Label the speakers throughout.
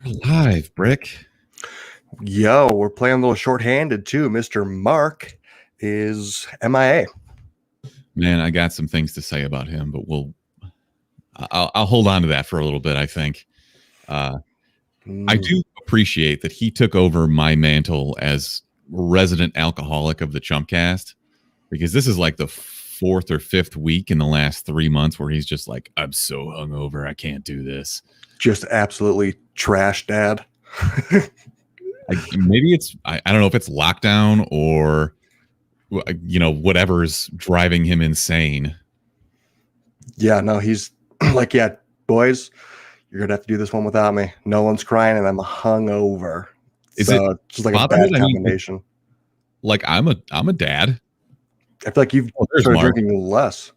Speaker 1: Live, Brick.
Speaker 2: Yo, we're playing a little shorthanded too. Mr. Mark is MIA.
Speaker 1: Man, I got some things to say about him, but I'll hold on to that for a little bit, I think. I do appreciate that he took over my mantle as resident alcoholic of the Chumpcast, because this is like the fourth or fifth week in the last 3 months where he's just like, I'm so hungover, I can't do this.
Speaker 2: Just absolutely trash dad.
Speaker 1: Maybe it's, I don't know if it's lockdown or, whatever's driving him insane.
Speaker 2: Yeah, no, he's like, yeah, boys, you're going to have to do this one without me. No one's crying and I'm hungover.
Speaker 1: Is it
Speaker 2: just like a bad combination?
Speaker 1: Like I'm a dad.
Speaker 2: I feel like you've started drinking less.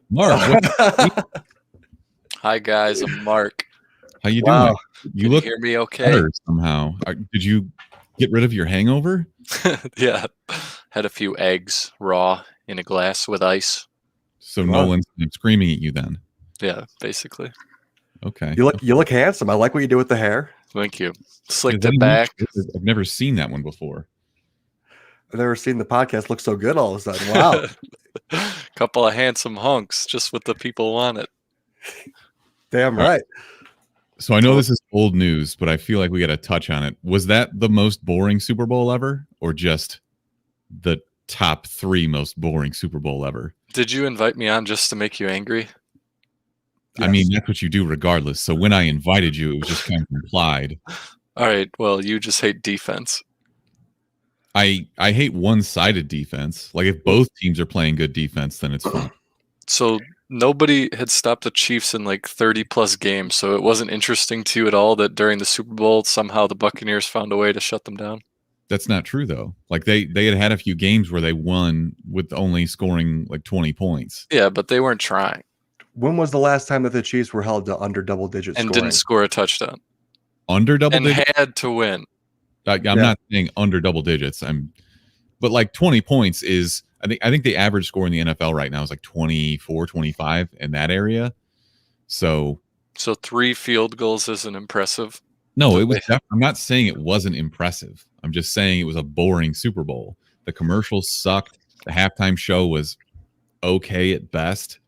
Speaker 1: Mark.
Speaker 3: Hi guys, I'm Mark.
Speaker 1: How you doing?
Speaker 3: You look hear me okay?
Speaker 1: Better somehow. Did you get rid of your hangover?
Speaker 3: Yeah. Had a few eggs raw in a glass with ice.
Speaker 1: So no one's screaming at you then?
Speaker 3: Yeah, basically.
Speaker 1: Okay.
Speaker 2: You look handsome. I like what you do with the hair.
Speaker 3: Thank you. Slicked it back.
Speaker 1: I've never seen that one before.
Speaker 2: I've never seen the podcast look so good all of a sudden. Wow.
Speaker 3: Couple of handsome hunks, just what the people wanted.
Speaker 2: Damn right.
Speaker 1: So I know this is old news, but I feel like we got to touch on it. Was that the most boring Super Bowl ever, or just the top 3 most boring Super Bowl ever?
Speaker 3: Did you invite me on just to make you angry?
Speaker 1: Yes. I mean, that's what you do regardless. So when I invited you, it was just kind of implied.
Speaker 3: All right. Well, you just hate defense.
Speaker 1: I hate one-sided defense. Like if both teams are playing good defense, then it's fun.
Speaker 3: So nobody had stopped the Chiefs in like 30 plus games. So it wasn't interesting to you at all that during the Super Bowl, somehow the Buccaneers found a way to shut them down.
Speaker 1: That's not true though. Like they had a few games where they won with only scoring like 20 points.
Speaker 3: Yeah, but they weren't trying.
Speaker 2: When was the last time that the Chiefs were held to under double digits
Speaker 3: and
Speaker 2: scoring?
Speaker 3: Didn't score a touchdown?
Speaker 1: Under double digits?
Speaker 3: And had to win.
Speaker 1: I'm not saying under double digits. But like 20 points is, I think the average score in the NFL right now is like 24, 25 in that area. So
Speaker 3: 3 field goals isn't impressive.
Speaker 1: No, it was. I'm not saying it wasn't impressive. I'm just saying it was a boring Super Bowl. The commercials sucked. The halftime show was okay at best.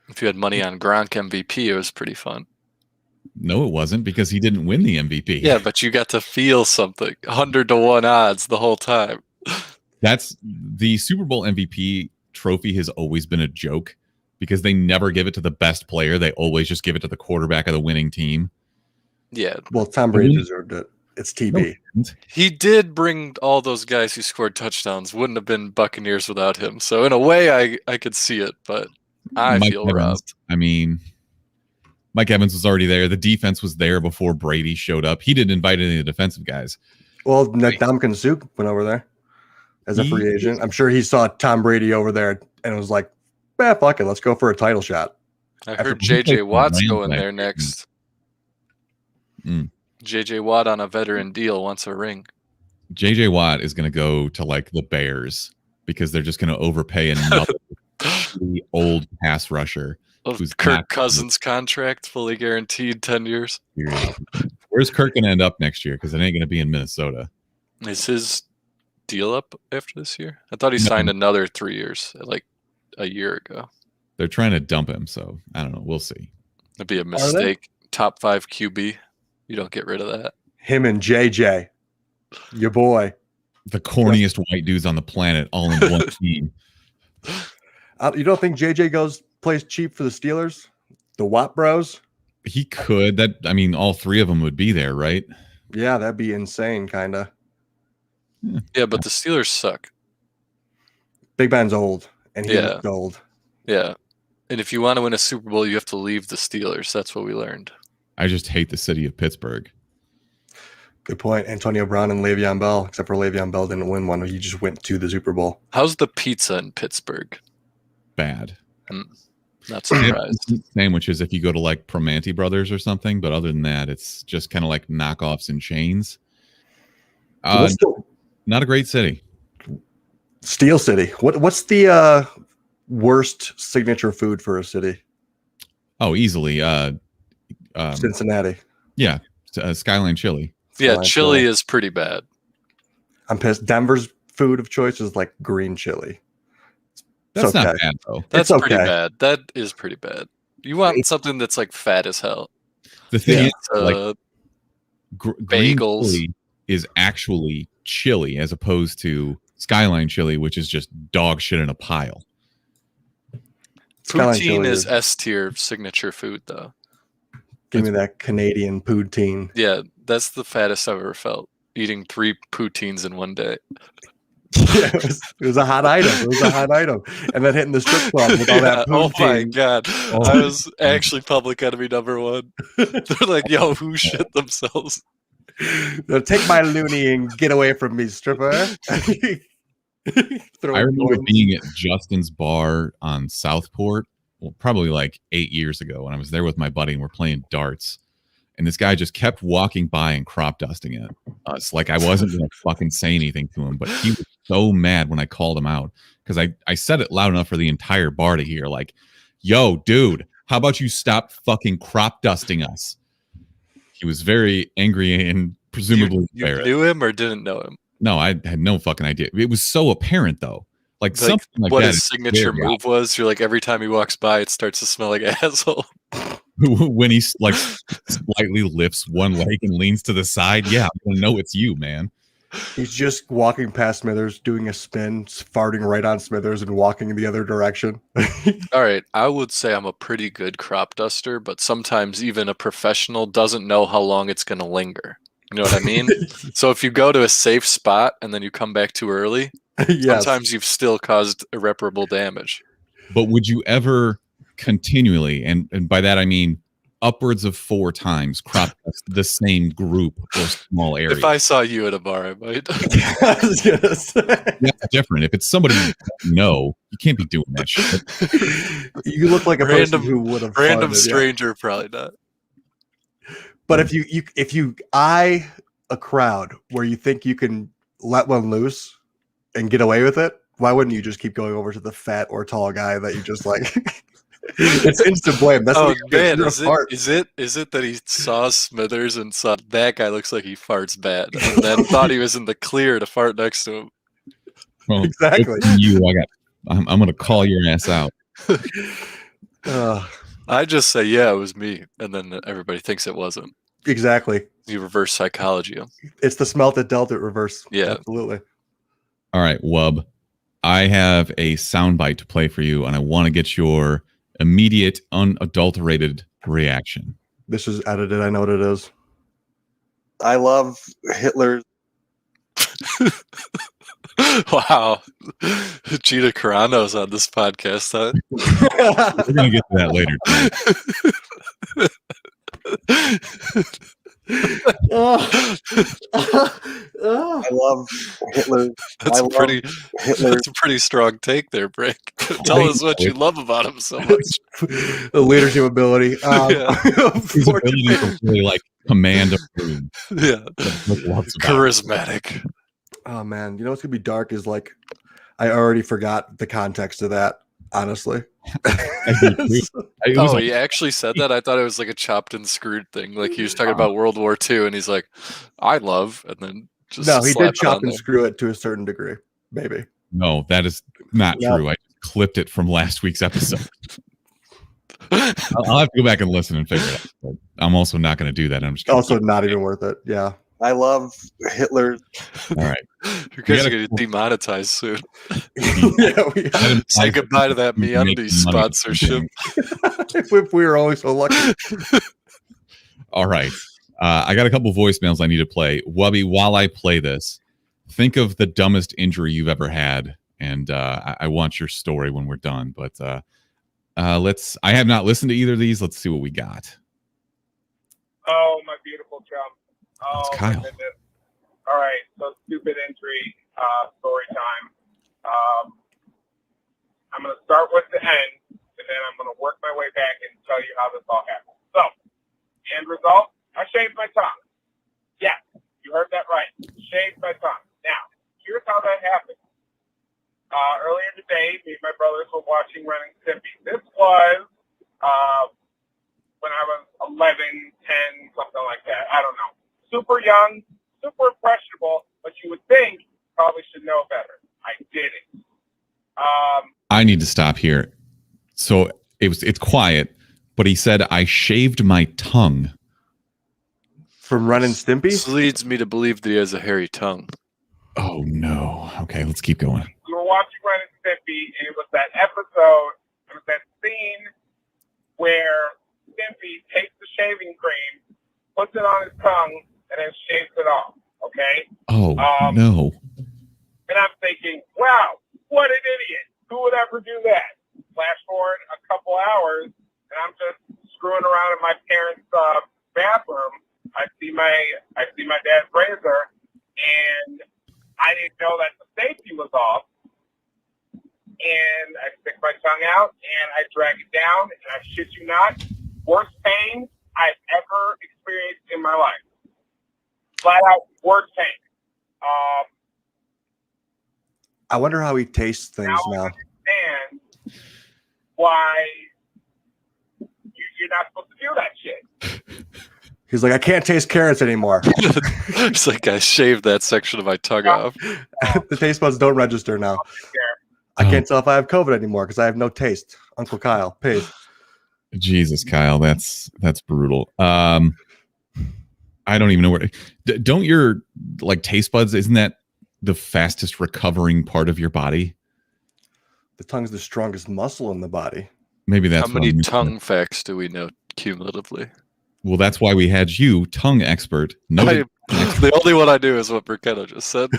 Speaker 3: If you had money on Gronk MVP, it was pretty fun.
Speaker 1: No, it wasn't, because he didn't win the MVP.
Speaker 3: Yeah, but you got to feel something. 100-1 odds the whole time.
Speaker 1: That's the Super Bowl MVP trophy has always been a joke because they never give it to the best player. They always just give it to the quarterback of the winning team.
Speaker 3: Yeah.
Speaker 2: Well, Tom Brady deserved it. It's TB.
Speaker 1: No,
Speaker 3: he did bring all those guys who scored touchdowns. Wouldn't have been Buccaneers without him. So in a way, I could see it, but I feel robbed.
Speaker 1: I mean, Mike Evans was already there. The defense was there before Brady showed up. He didn't invite any of the defensive guys.
Speaker 2: Well, Ndamukong Suh went over there as a free agent. I'm sure he saw Tom Brady over there and was like, fuck it, let's go for a title shot.
Speaker 3: I heard J.J. Watt's going there next. J.J. Watt on a veteran deal wants a ring.
Speaker 1: J.J. Watt is going to go to like the Bears because they're just going to overpay another old pass rusher.
Speaker 3: Who's Kirk Cousins' contract, fully guaranteed 10 years.
Speaker 1: Where's Kirk going to end up next year? Because it ain't going to be in Minnesota.
Speaker 3: Is his deal up after this year? I thought he signed another 3 years, like a year ago.
Speaker 1: They're trying to dump him, so I don't know. We'll see.
Speaker 3: It'd be a mistake. Top 5 QB. You don't get rid of that.
Speaker 2: Him and JJ, your boy.
Speaker 1: The corniest white dudes on the planet, all in one team.
Speaker 2: You don't think JJ plays cheap for the Steelers? The Watt Bros?
Speaker 1: He could. All 3 of them would be there, right?
Speaker 2: Yeah, that'd be insane, kind of.
Speaker 3: Yeah, but the Steelers suck.
Speaker 2: Big Ben's old, and he's old.
Speaker 3: Yeah. And if you want to win a Super Bowl, you have to leave the Steelers. That's what we learned.
Speaker 1: I just hate the city of Pittsburgh.
Speaker 2: Good point. Antonio Brown and Le'Veon Bell, except for Le'Veon Bell didn't win one. He just went to the Super Bowl.
Speaker 3: How's the pizza in Pittsburgh?
Speaker 1: Bad.
Speaker 3: Not surprised.
Speaker 1: Sandwiches if you go to like Primanti Brothers or something, but other than that, it's just kind of like knockoffs and chains. Not a great city.
Speaker 2: Steel City. What's the worst signature food for a city?
Speaker 1: Oh, easily.
Speaker 2: Cincinnati.
Speaker 1: Yeah, Skyline Chili.
Speaker 3: Yeah,
Speaker 2: Skyline
Speaker 3: chili is pretty bad.
Speaker 2: I'm pissed. Denver's food of choice is like green chili.
Speaker 1: That's not bad though.
Speaker 3: That's
Speaker 2: It's
Speaker 3: pretty
Speaker 2: okay.
Speaker 3: bad. That is pretty bad. You want something that's like fat as hell.
Speaker 1: The thing is,
Speaker 3: Pizza,
Speaker 1: like green
Speaker 3: bagels.
Speaker 1: chili is actually chili as opposed to Skyline Chili, which is just dog shit in a pile.
Speaker 2: Skyline
Speaker 3: Poutine
Speaker 2: chili
Speaker 3: is S tier signature food though.
Speaker 2: Give me that Canadian poutine.
Speaker 3: Yeah, that's the fattest I've ever felt. Eating 3 poutines in one day.
Speaker 2: Yeah, it was a hot item. It was a hot item. And then hitting the strip club with all that poutine.
Speaker 3: Oh my god. I was actually public enemy number 1. They're like, yo, who shit themselves?
Speaker 2: Take my loony and get away from me, stripper.
Speaker 1: I remember being at Justin's bar on Southport, well, probably like 8 years ago, when I was there with my buddy and we're playing darts. And this guy just kept walking by and crop dusting at us. Like I wasn't going to fucking say anything to him, but he was so mad when I called him out because I said it loud enough for the entire bar to hear. Like, yo, dude, how about you stop fucking crop dusting us? He was very angry and presumably
Speaker 3: you knew him or didn't know him?
Speaker 1: No, I had no fucking idea. It was so apparent though. Like something like
Speaker 3: what
Speaker 1: that
Speaker 3: his signature move was. You're like, every time he walks by, it starts to smell like asshole.
Speaker 1: When he like slightly lifts one leg and leans to the side, yeah, I'm gonna know it's you, man.
Speaker 2: He's just walking past Smithers, doing a spin, farting right on Smithers, and walking in the other direction.
Speaker 3: All right, I would say I'm a pretty good crop duster, but sometimes even a professional doesn't know how long it's going to linger. You know what I mean? So if you go to a safe spot and then you come back too early,
Speaker 2: Yes.
Speaker 3: sometimes you've still caused irreparable damage.
Speaker 1: But would you ever continually, and by that I mean upwards of 4 times, crop dust the same group or small area?
Speaker 3: If I saw you at a bar, I might.
Speaker 2: That's
Speaker 1: different. If it's somebody you don't know, you can't be doing that shit.
Speaker 2: You look like a person who would have
Speaker 3: random
Speaker 2: farted,
Speaker 3: stranger,
Speaker 2: yeah.
Speaker 3: probably not.
Speaker 2: But if you eye a crowd where you think you can let one loose and get away with it, why wouldn't you just keep going over to the fat or tall guy that you just like? It's instant blame. That's
Speaker 3: oh man, is it that he saw Smithers and saw that guy looks like he farts bad, and then thought he was in the clear to fart next to him?
Speaker 1: Well,
Speaker 2: exactly.
Speaker 1: I'm gonna call your ass out.
Speaker 3: I just say, yeah, it was me, and then everybody thinks it wasn't.
Speaker 2: Exactly.
Speaker 3: You reverse psychology him.
Speaker 2: It's the smelt that dealt it reverse.
Speaker 3: Yeah,
Speaker 2: absolutely.
Speaker 1: All right, Wub. I have a soundbite to play for you, and I want to get your immediate, unadulterated reaction.
Speaker 2: This is edited. I know what it is. I love Hitler.
Speaker 3: Wow. Gina Carano's on this podcast, huh?
Speaker 1: We're going to get to that later.
Speaker 2: I love Hitler.
Speaker 3: That's a pretty strong take there, Brick. Tell us what you love about him so much.
Speaker 2: The leadership ability.
Speaker 1: His ability to really like command a room.
Speaker 3: Yeah. Charismatic.
Speaker 2: Oh man, you know what's gonna be dark is like I already forgot the context of that, honestly.
Speaker 3: Oh, he actually said that? I thought it was like a chopped and screwed thing. Like he was talking about World War II and he's like, I love, and then just
Speaker 2: no, he did chop and screw it to a certain degree, maybe.
Speaker 1: No, that is not true. I clipped it from last week's episode. I'll have to go back and listen and figure it out. But I'm also not going to do that. I'm just
Speaker 2: also not even worth it. Yeah. I love Hitler.
Speaker 1: All right.
Speaker 3: You guys are going to demonetize soon.
Speaker 2: Yeah,
Speaker 3: say goodbye to that MeUndies sponsorship.
Speaker 2: If we were only so lucky.
Speaker 1: All right. I got a couple voicemails I need to play. Wubby, while I play this, think of the dumbest injury you've ever had. And I want your story when we're done. But I have not listened to either of these. Let's see what we got.
Speaker 4: Oh, my beautiful chum. Oh,
Speaker 1: it's Kyle.
Speaker 4: My goodness. All right, so stupid injury, story time. I'm going to start with the end, and then I'm going to work my way back and tell you how this all happened. So, the end result, I shaved my tongue. Yes, you heard that right. Shaved my tongue. Now, here's how that happened. Earlier today, me and my brothers were watching Ren and Stimpy. This was when I was 11, 10 10, something like that. I don't know. Super young, super impressionable, but you would think probably should know better. I didn't.
Speaker 1: I need to stop here. So it's quiet, but he said, I shaved my tongue.
Speaker 2: From Ren and Stimpy?
Speaker 3: This leads me to believe that he has a hairy tongue.
Speaker 1: Oh, no. Okay, let's keep going.
Speaker 4: We were watching Ren and Stimpy, and it was that episode, it was that scene where Stimpy takes the shaving cream, puts it on his tongue, and then shaves it off. Okay?
Speaker 1: Oh, no.
Speaker 4: And I'm thinking, wow, what an idiot. Who would ever do that? Flash forward a couple hours, and I'm just screwing around in my parents' bathroom. I see my dad's razor, and I didn't know that the safety was off. And I stick my tongue out, and I drag it down, and I shit you not, worst pain I've ever experienced in my life. Flat out, worst pain.
Speaker 2: I wonder how he tastes things
Speaker 4: I
Speaker 2: now.
Speaker 4: understand why you're not supposed to do that shit.
Speaker 2: He's like, I can't taste carrots anymore.
Speaker 3: It's like I shaved that section of my tongue off.
Speaker 2: The taste buds don't register now. I can't tell if I have COVID anymore because I have no taste. Uncle Kyle, peace.
Speaker 1: Jesus, Kyle, that's brutal. I don't even know where. Don't your like taste buds? Isn't that the fastest recovering part of your body?
Speaker 2: The tongue's the strongest muscle in the body.
Speaker 1: Maybe that's
Speaker 3: how many tongue facts do we know cumulatively?
Speaker 1: Well, that's why we had you, tongue expert.
Speaker 3: The only one I do is what Burketto just said.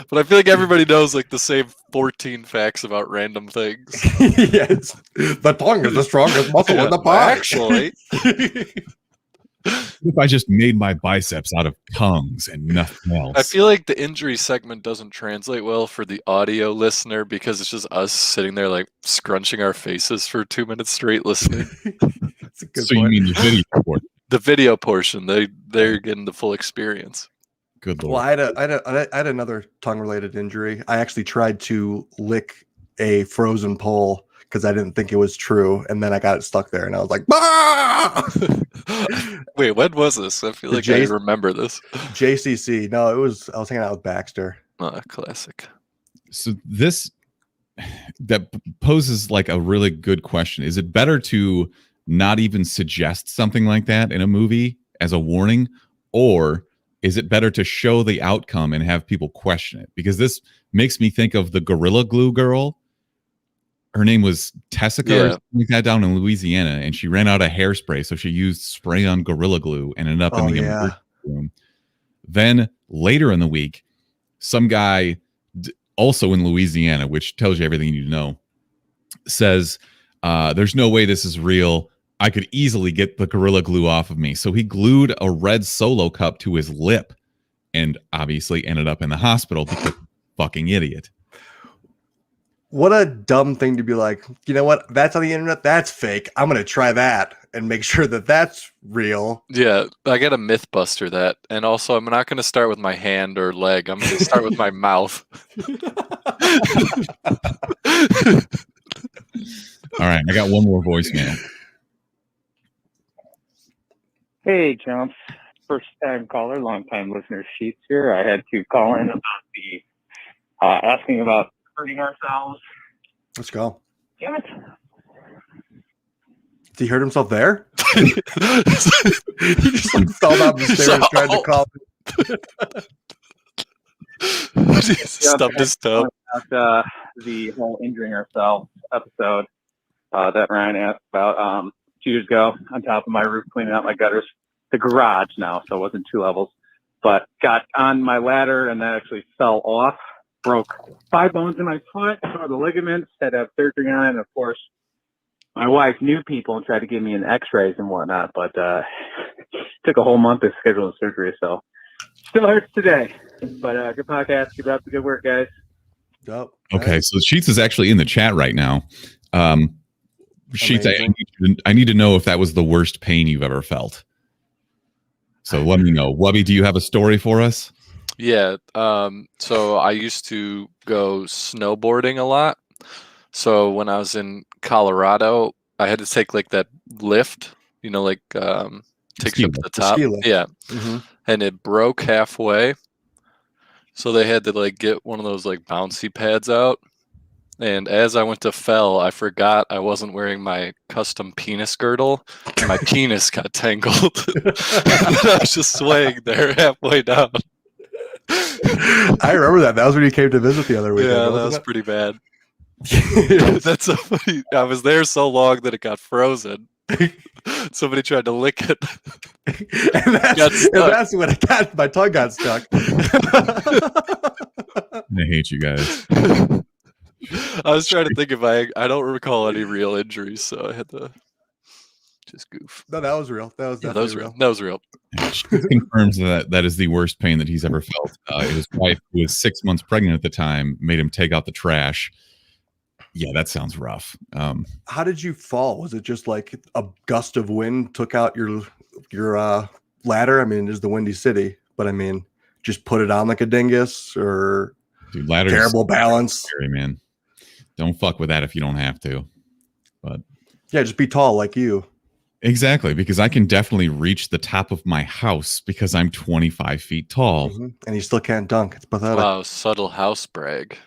Speaker 3: But I feel like everybody knows like the same 14 facts about random things.
Speaker 2: Yes, the tongue is the strongest muscle in the body.
Speaker 3: Actually,
Speaker 1: if I just made my biceps out of tongues and nothing else.
Speaker 3: I feel like the injury segment doesn't translate well for the audio listener because it's just us sitting there like scrunching our faces for 2 minutes straight listening.
Speaker 2: That's a good
Speaker 1: so
Speaker 2: point.
Speaker 1: you mean the video report?
Speaker 3: The video portion, they're getting the full experience.
Speaker 1: Good
Speaker 2: Well,
Speaker 1: Lord.
Speaker 2: I had another tongue-related injury. I actually tried to lick a frozen pole because I didn't think it was true, and then I got it stuck there, and I was like, "Bah!"
Speaker 3: Wait, when was this? I feel like I remember this.
Speaker 2: JCC. No, I was hanging out with Baxter.
Speaker 3: Classic.
Speaker 1: So that poses like a really good question. Is it better to not even suggest something like that in a movie as a warning, or is it better to show the outcome and have people question it? Because this makes me think of the Gorilla Glue girl. Her name was Tessica or something like that down in Louisiana, and she ran out of hairspray, so she used spray on Gorilla Glue and ended up in the emergency room. Then later in the week, some guy also in Louisiana, which tells you everything you need to know, says, there's no way this is real. I could easily get the Gorilla Glue off of me. So he glued a red Solo cup to his lip and obviously ended up in the hospital because fucking idiot.
Speaker 2: What a dumb thing to be like, you know what? That's on the internet. That's fake. I'm going to try that and make sure that that's real.
Speaker 3: Yeah, I got to mythbuster that. And also, I'm not going to start with my hand or leg. I'm going to start with my mouth.
Speaker 1: All right, I got one more voicemail.
Speaker 5: Hey, Chumps. First time caller, long time listener, Sheets here. I had to call in about the asking about hurting ourselves.
Speaker 2: Let's go.
Speaker 5: Damn it.
Speaker 2: Did he hurt himself there? He just like fell down the stairs trying to call.
Speaker 3: Stubbed his toe.
Speaker 5: About, the whole injuring ourselves episode that Ryan asked about 2 years ago, on top of my roof cleaning out my gutters. The garage now, so it wasn't 2 levels, but got on my ladder and that actually fell off, broke 5 bones in my foot, tore the ligaments, had to have surgery on it, and of course my wife knew people and tried to give me an x-rays and whatnot, but took a whole month to schedule the surgery, so still hurts today. But good podcast, keep up the good work, guys.
Speaker 2: Yep.
Speaker 1: Okay, so Sheets is actually in the chat right now. Sheets, I need to know if that was the worst pain you've ever felt. So let me know. Wubby, do you have a story for us?
Speaker 3: Yeah. So I used to go snowboarding a lot. So when I was in Colorado, I had to take like that lift, you know, like takes you up to the
Speaker 2: The
Speaker 3: top.
Speaker 2: ski lift.
Speaker 3: Yeah.
Speaker 2: Mm-hmm.
Speaker 3: And it broke halfway. So they had to like get one of those like bouncy pads out. And as I went to fell, I forgot I wasn't wearing my custom penis girdle. And my penis got tangled. I was just swaying there halfway down.
Speaker 2: I remember that. That was when you came to visit the other weekend.
Speaker 3: Yeah, that
Speaker 2: wasn't
Speaker 3: was
Speaker 2: it?
Speaker 3: pretty bad. That's so funny. I was there so long that it got frozen. Somebody tried to lick it.
Speaker 2: and that's when my tongue got stuck.
Speaker 1: I hate you guys.
Speaker 3: I was trying to think if I don't recall any real injuries, so I had to just goof.
Speaker 2: No, that was real. That was
Speaker 3: Yeah,
Speaker 2: definitely real.
Speaker 3: That was real.
Speaker 1: She confirms that is the worst pain that he's ever felt. His wife, who was 6 months pregnant at the time, made him take out the trash. Yeah, that sounds rough.
Speaker 2: How did you fall? Was it just like a gust of wind took out your ladder? I mean, it is the Windy City, but I mean, just put it on like a dingus, or
Speaker 1: Dude, ladders
Speaker 2: terrible balance.
Speaker 1: Scary, man. Don't fuck with that if you don't have to. But
Speaker 2: Yeah, just be tall like you.
Speaker 1: exactly, because I can definitely reach the top of my house because I'm 25 feet tall.
Speaker 2: Mhm. And you still can't dunk. It's pathetic.
Speaker 3: Wow, subtle house brag.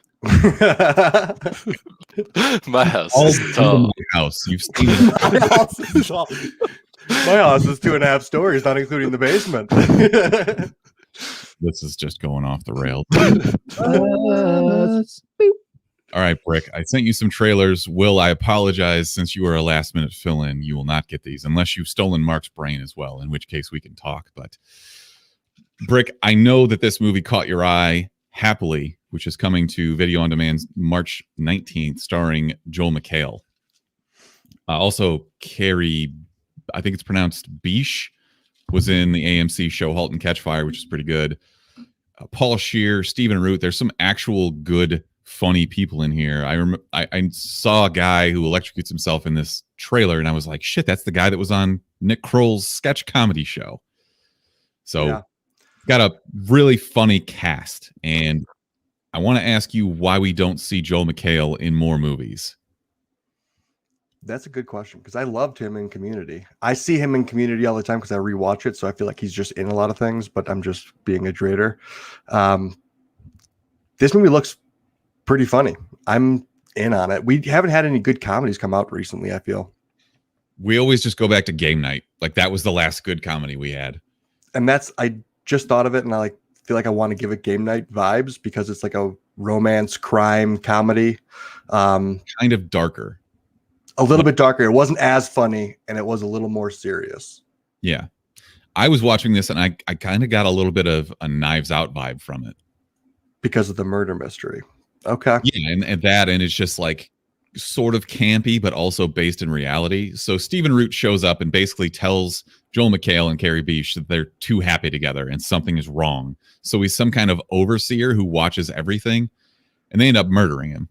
Speaker 3: My house
Speaker 1: All
Speaker 3: is
Speaker 1: over
Speaker 3: tall.
Speaker 1: my house. You've seen it.
Speaker 2: My house is tall. My house is 2.5 stories, not including the basement.
Speaker 1: This is just going off the rails. All right, Brick. I sent you some trailers. Will, I apologize. Since you were a last minute fill in, you will not get these unless you've stolen Mark's brain as well, in which case we can talk. But Brick, I know that this movie caught your eye, Happily, which is coming to video on demand March 19th, starring Joel McHale. Also, Kerry, I think it's pronounced Bishe, was in the AMC show *Halt and Catch Fire*, which is pretty good. Paul Scheer, Stephen Root. There's some actual good, funny people in here. I saw a guy who electrocutes himself in this trailer, and I was like, shit, that's the guy that was on Nick Kroll's sketch comedy show. So,
Speaker 2: Yeah.
Speaker 1: got a really funny cast, and I want to ask you why we don't see Joel McHale in more movies.
Speaker 2: That's a good question, because I loved him in Community. I see him in Community all the time because I rewatch it, so I feel like he's just in a lot of things, but I'm just being a trader. This movie looks pretty funny. I'm in on it. We haven't had any good comedies come out recently, I feel.
Speaker 1: We always just go back to Game Night. Like, that was the last good comedy we had.
Speaker 2: And I just thought of it, and I feel like I want to give it Game Night vibes because it's like a romance crime comedy.
Speaker 1: Kind of darker.
Speaker 2: A little bit darker. It wasn't as funny, and it was a little more serious.
Speaker 1: Yeah. I was watching this, and I kind of got a little bit of a Knives Out vibe from it.
Speaker 2: Because of the murder mystery. Okay.
Speaker 1: Yeah, and it's just like sort of campy, but also based in reality. So Stephen Root shows up and basically tells Joel McHale and Kerry Bishe that they're too happy together and something is wrong. So he's some kind of overseer who watches everything, and they end up murdering him.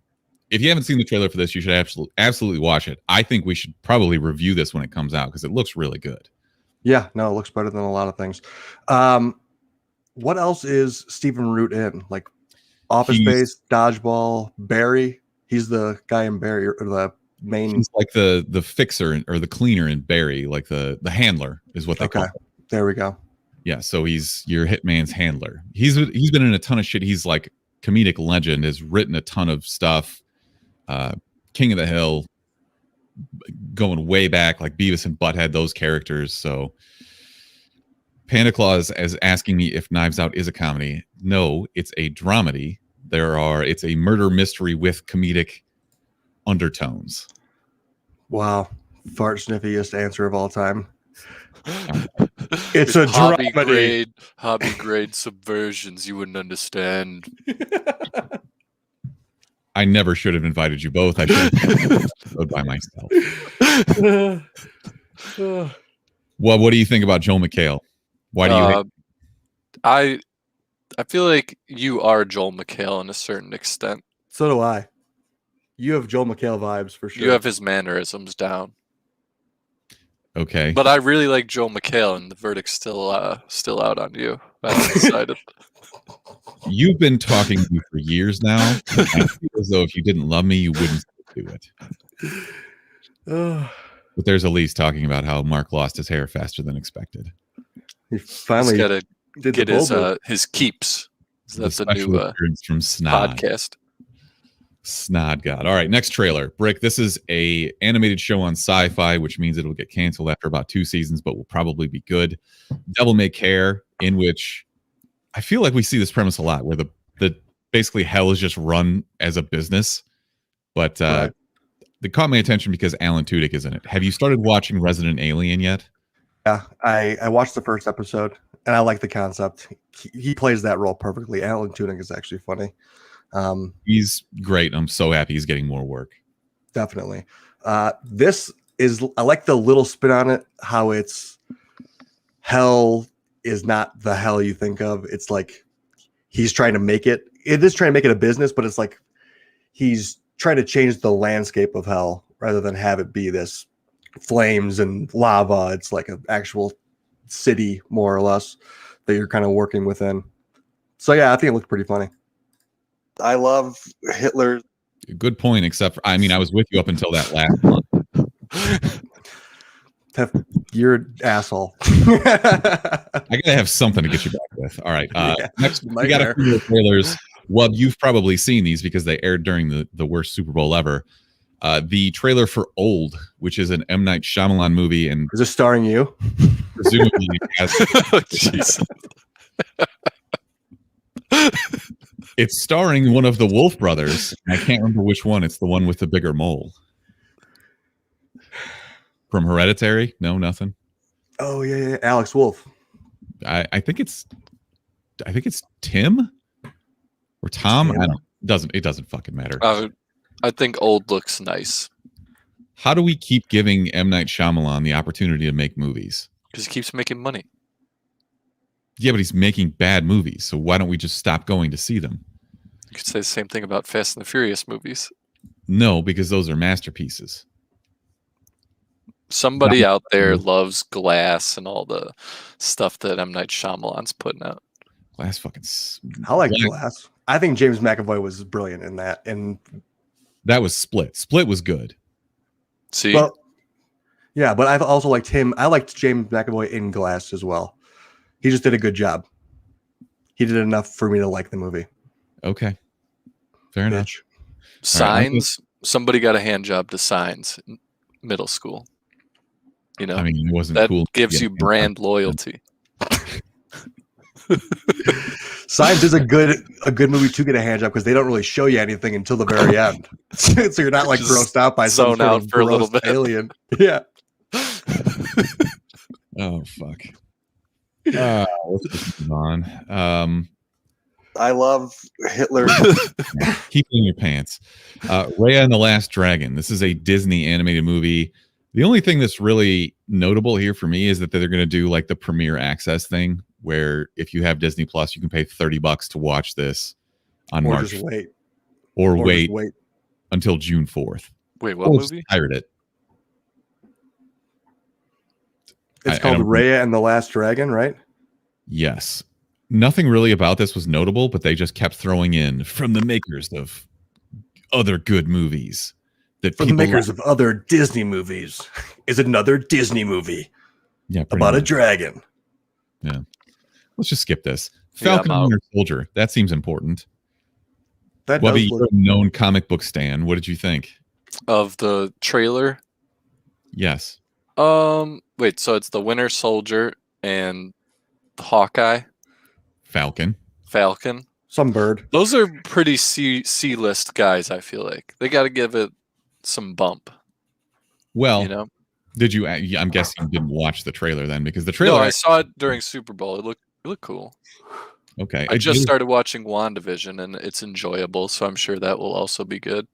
Speaker 1: If you haven't seen the trailer for this, you should absolutely watch it. I think we should probably review this when it comes out because it looks really good.
Speaker 2: Yeah, no, it looks better than a lot of things. What else is Stephen Root in? Like Office Space, Dodgeball, Barry. He's the guy in Barry, or the main.
Speaker 1: He's like the fixer or the cleaner in Barry, like the handler is what they call him.
Speaker 2: There we go.
Speaker 1: Yeah, so he's your hitman's handler. He's been in a ton of shit. He's like comedic legend, has written a ton of stuff. King of the Hill, going way back, like Beavis and Butthead, those characters. So Panda Claus is asking me if Knives Out is a comedy. No, it's a dramedy. It's a murder mystery with comedic undertones.
Speaker 2: Wow. Fart sniffiest answer of all time. It's a dramedy.
Speaker 3: Hobby grade subversions you wouldn't understand.
Speaker 1: I never should have invited you both. I should have done by myself. Well, what do you think about Joel McHale? Why do you hate
Speaker 3: I feel like you are Joel McHale in a certain extent.
Speaker 2: So do I. You have Joel McHale vibes for sure.
Speaker 3: You have his mannerisms down.
Speaker 1: Okay.
Speaker 3: But I really like Joel McHale, and the verdict's still out on you. I've decided.
Speaker 1: You've been talking to me for years now. I feel as though if you didn't love me, you wouldn't do it. But there's Elise talking about how Mark lost his hair faster than expected.
Speaker 2: He finally
Speaker 3: He's got to
Speaker 2: did
Speaker 3: get
Speaker 2: the
Speaker 3: his keeps. So that's the
Speaker 1: special
Speaker 3: new
Speaker 1: appearance from Snod.
Speaker 3: podcast.
Speaker 1: Snod God. All right, next trailer. Brick, this is a animated show on Sci-Fi, which means it'll get canceled after about 2 seasons, but will probably be good. Devil May Care, in which I feel like we see this premise a lot, where the basically hell is just run as a business. But it caught my attention because Alan Tudyk is in it. Have you started watching Resident Alien yet?
Speaker 2: Yeah, I watched the first episode and I like the concept. He plays that role perfectly. Alan Tudyk is actually funny.
Speaker 1: He's great. I'm so happy he's getting more work.
Speaker 2: Definitely. This is, I like the little spin on it, how it's hell is not the hell you think of. It's like he's trying to make it. It is trying to make it a business, but it's like he's trying to change the landscape of hell rather than have it be this flames and lava. It's like an actual city, more or less, that you're kind of working within. So yeah, I think it looked pretty funny. I love Hitler.
Speaker 1: Good point, except for, I mean, I was with you up until that last one.
Speaker 2: You're an asshole.
Speaker 1: I gotta have something to get you back with. All right. Next, we got a few trailers. Well, you've probably seen these because they aired during the worst Super Bowl ever. The trailer for Old, which is an M Night Shyamalan movie, and
Speaker 2: is this starring you?
Speaker 1: Presumably, it's starring one of the Wolf brothers. I can't remember which one. It's the one with the bigger mole. From Hereditary? No, nothing.
Speaker 2: Oh yeah. Alex Wolf.
Speaker 1: I think it's Tim or Tom.
Speaker 2: Tim.
Speaker 1: I don't. It doesn't fucking matter.
Speaker 3: I think Old looks nice
Speaker 1: How do we keep giving M Night Shyamalan the opportunity to make movies?
Speaker 3: because he keeps making money.
Speaker 1: Yeah, but he's making bad movies. So why don't we just stop going to see them?
Speaker 3: You could say the same thing about Fast and the Furious movies.
Speaker 1: No, because those are masterpieces.
Speaker 3: Somebody out there loves Glass and all the stuff that M Night Shyamalan's putting out.
Speaker 1: Glass fucking.
Speaker 2: I like Glass. I think James McAvoy was brilliant in that. And
Speaker 1: that was Split. Split was good.
Speaker 3: See,
Speaker 2: well, yeah, but I've also liked him. I liked James McAvoy in Glass as well. He just did a good job. He did enough for me to like the movie.
Speaker 1: Okay, fair enough.
Speaker 3: Signs. Somebody got a hand job to Signs in middle school. You know,
Speaker 1: I mean, it wasn't
Speaker 3: that
Speaker 1: cool.
Speaker 3: gives you brand loyalty.
Speaker 2: Signs is a good movie to get a hand job because they don't really show you anything until the very end. So you're not like
Speaker 3: Just
Speaker 2: grossed out by some
Speaker 3: zone
Speaker 2: sort
Speaker 3: out
Speaker 2: of
Speaker 3: for a little
Speaker 2: gross
Speaker 3: bit.
Speaker 2: alien. Yeah.
Speaker 1: Oh fuck. Let's move on.
Speaker 2: I love Hitler.
Speaker 1: Keep it in your pants. Raya and the Last Dragon. This is a Disney animated movie. The only thing that's really notable here for me is that they're going to do like the premiere access thing, where if you have Disney Plus, you can pay $30 to watch this on
Speaker 2: Or
Speaker 1: March.
Speaker 2: just wait.
Speaker 1: Or wait
Speaker 2: just wait.
Speaker 1: until June 4th.
Speaker 3: Wait, what
Speaker 1: Or
Speaker 3: movie?
Speaker 1: pirate it.
Speaker 2: It's
Speaker 1: I
Speaker 2: called
Speaker 1: don't-
Speaker 2: Raya and the Last Dragon, right?
Speaker 1: Yes. Nothing really about this was notable, but they just kept throwing in from the makers of other good movies. That
Speaker 2: From the
Speaker 1: people
Speaker 2: makers of other Disney movies. Is another Disney movie
Speaker 1: yeah, pretty
Speaker 2: about a
Speaker 1: much.
Speaker 2: dragon.
Speaker 1: Yeah. Let's just skip this.
Speaker 3: Yeah,
Speaker 1: Falcon
Speaker 3: I'm
Speaker 1: and
Speaker 3: out.
Speaker 1: Winter Soldier. That seems important.
Speaker 2: That
Speaker 1: Webby,
Speaker 2: does
Speaker 1: you're
Speaker 2: look,
Speaker 1: a known comic book stan. What did you think?
Speaker 3: Of the trailer.
Speaker 1: Yes.
Speaker 3: Wait, so it's the Winter Soldier and the Hawkeye,
Speaker 1: Falcon.
Speaker 3: Falcon.
Speaker 2: some bird.
Speaker 3: Those are pretty C-list guys, I feel like. They got to give it some bump,
Speaker 1: Well,
Speaker 3: you know?
Speaker 1: did you? I'm guessing you didn't watch the trailer then, because the trailer.
Speaker 3: No, I saw it during Super Bowl. It looked cool.
Speaker 1: Okay.
Speaker 3: I just started watching WandaVision, and it's enjoyable, so I'm sure that will also be good.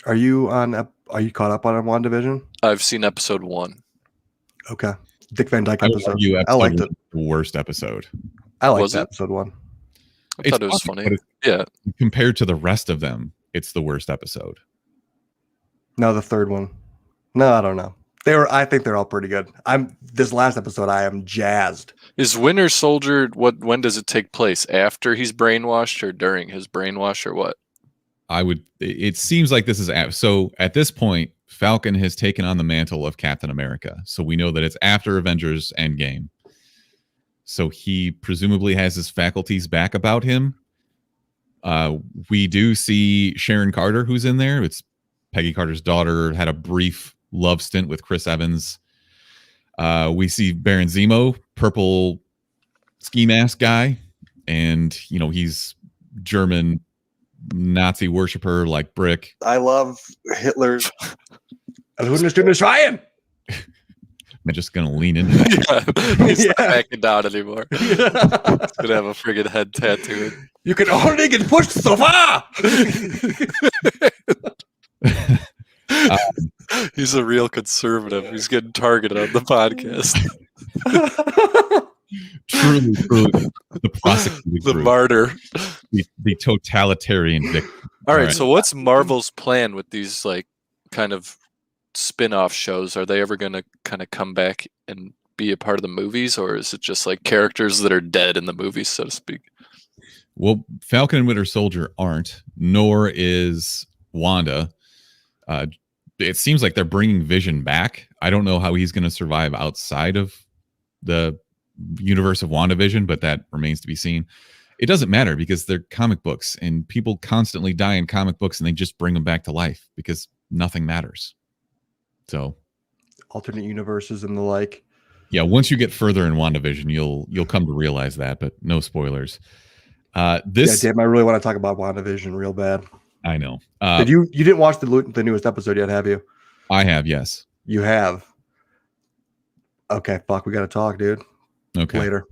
Speaker 2: Are you caught up on WandaVision?
Speaker 3: I've seen episode 1.
Speaker 2: Okay. Dick Van Dyke
Speaker 1: I would
Speaker 2: episode.
Speaker 1: argue
Speaker 2: I
Speaker 1: episode
Speaker 2: liked
Speaker 1: one
Speaker 2: it.
Speaker 1: was the worst episode.
Speaker 2: I liked
Speaker 3: Was it?
Speaker 2: episode 1.
Speaker 3: I thought it was
Speaker 1: funny,
Speaker 3: funny.
Speaker 1: but
Speaker 3: Yeah.
Speaker 1: compared to the rest of them, it's the worst episode.
Speaker 2: No, the third one. No, I don't know. I think they're all pretty good. This last episode, I am jazzed.
Speaker 3: Is Winter Soldier, when does it take place? After he's brainwashed or during his brainwash or what?
Speaker 1: It seems like this is so at this point, Falcon has taken on the mantle of Captain America. So we know that it's after Avengers Endgame. So he presumably has his faculties back about him. We do see Sharon Carter, who's in there. It's Peggy Carter's daughter, had a brief love stint with Chris Evans. We see Baron Zemo, purple ski mask guy. And, you know, he's German Nazi worshiper like Brick.
Speaker 2: I love Hitler's. Ryan.
Speaker 1: I'm just going to lean into that.
Speaker 3: Yeah, he's not backing down anymore. He's going to have a friggin' head tattooed.
Speaker 2: You can only get pushed so far.
Speaker 3: He's a real conservative. He's getting targeted on the podcast.
Speaker 1: Truly, the prosecuting
Speaker 3: The
Speaker 1: group,
Speaker 3: martyr.
Speaker 1: the totalitarian victim.
Speaker 3: All right, so what's Marvel's plan with these like kind of spin-off shows? Are they ever going to kind of come back and be a part of the movies, or is it just like characters that are dead in the movies, so to speak?
Speaker 1: Well, Falcon and Winter Soldier aren't, nor is Wanda. It seems like they're bringing Vision back. I don't know how he's going to survive outside of the universe of WandaVision, but that remains to be seen. It doesn't matter because they're comic books, and people constantly die in comic books, and they just bring them back to life because nothing matters. So,
Speaker 2: Alternate universes and the like.
Speaker 1: yeah, once you get further in WandaVision, you'll come to realize that, but no spoilers.
Speaker 2: Yeah, damn, I really want to talk about WandaVision real bad.
Speaker 1: I know.
Speaker 2: Did you didn't watch the newest episode yet, have you?
Speaker 1: I have, yes.
Speaker 2: You have. Okay, fuck, we got to talk, dude.
Speaker 1: Okay.
Speaker 2: Later.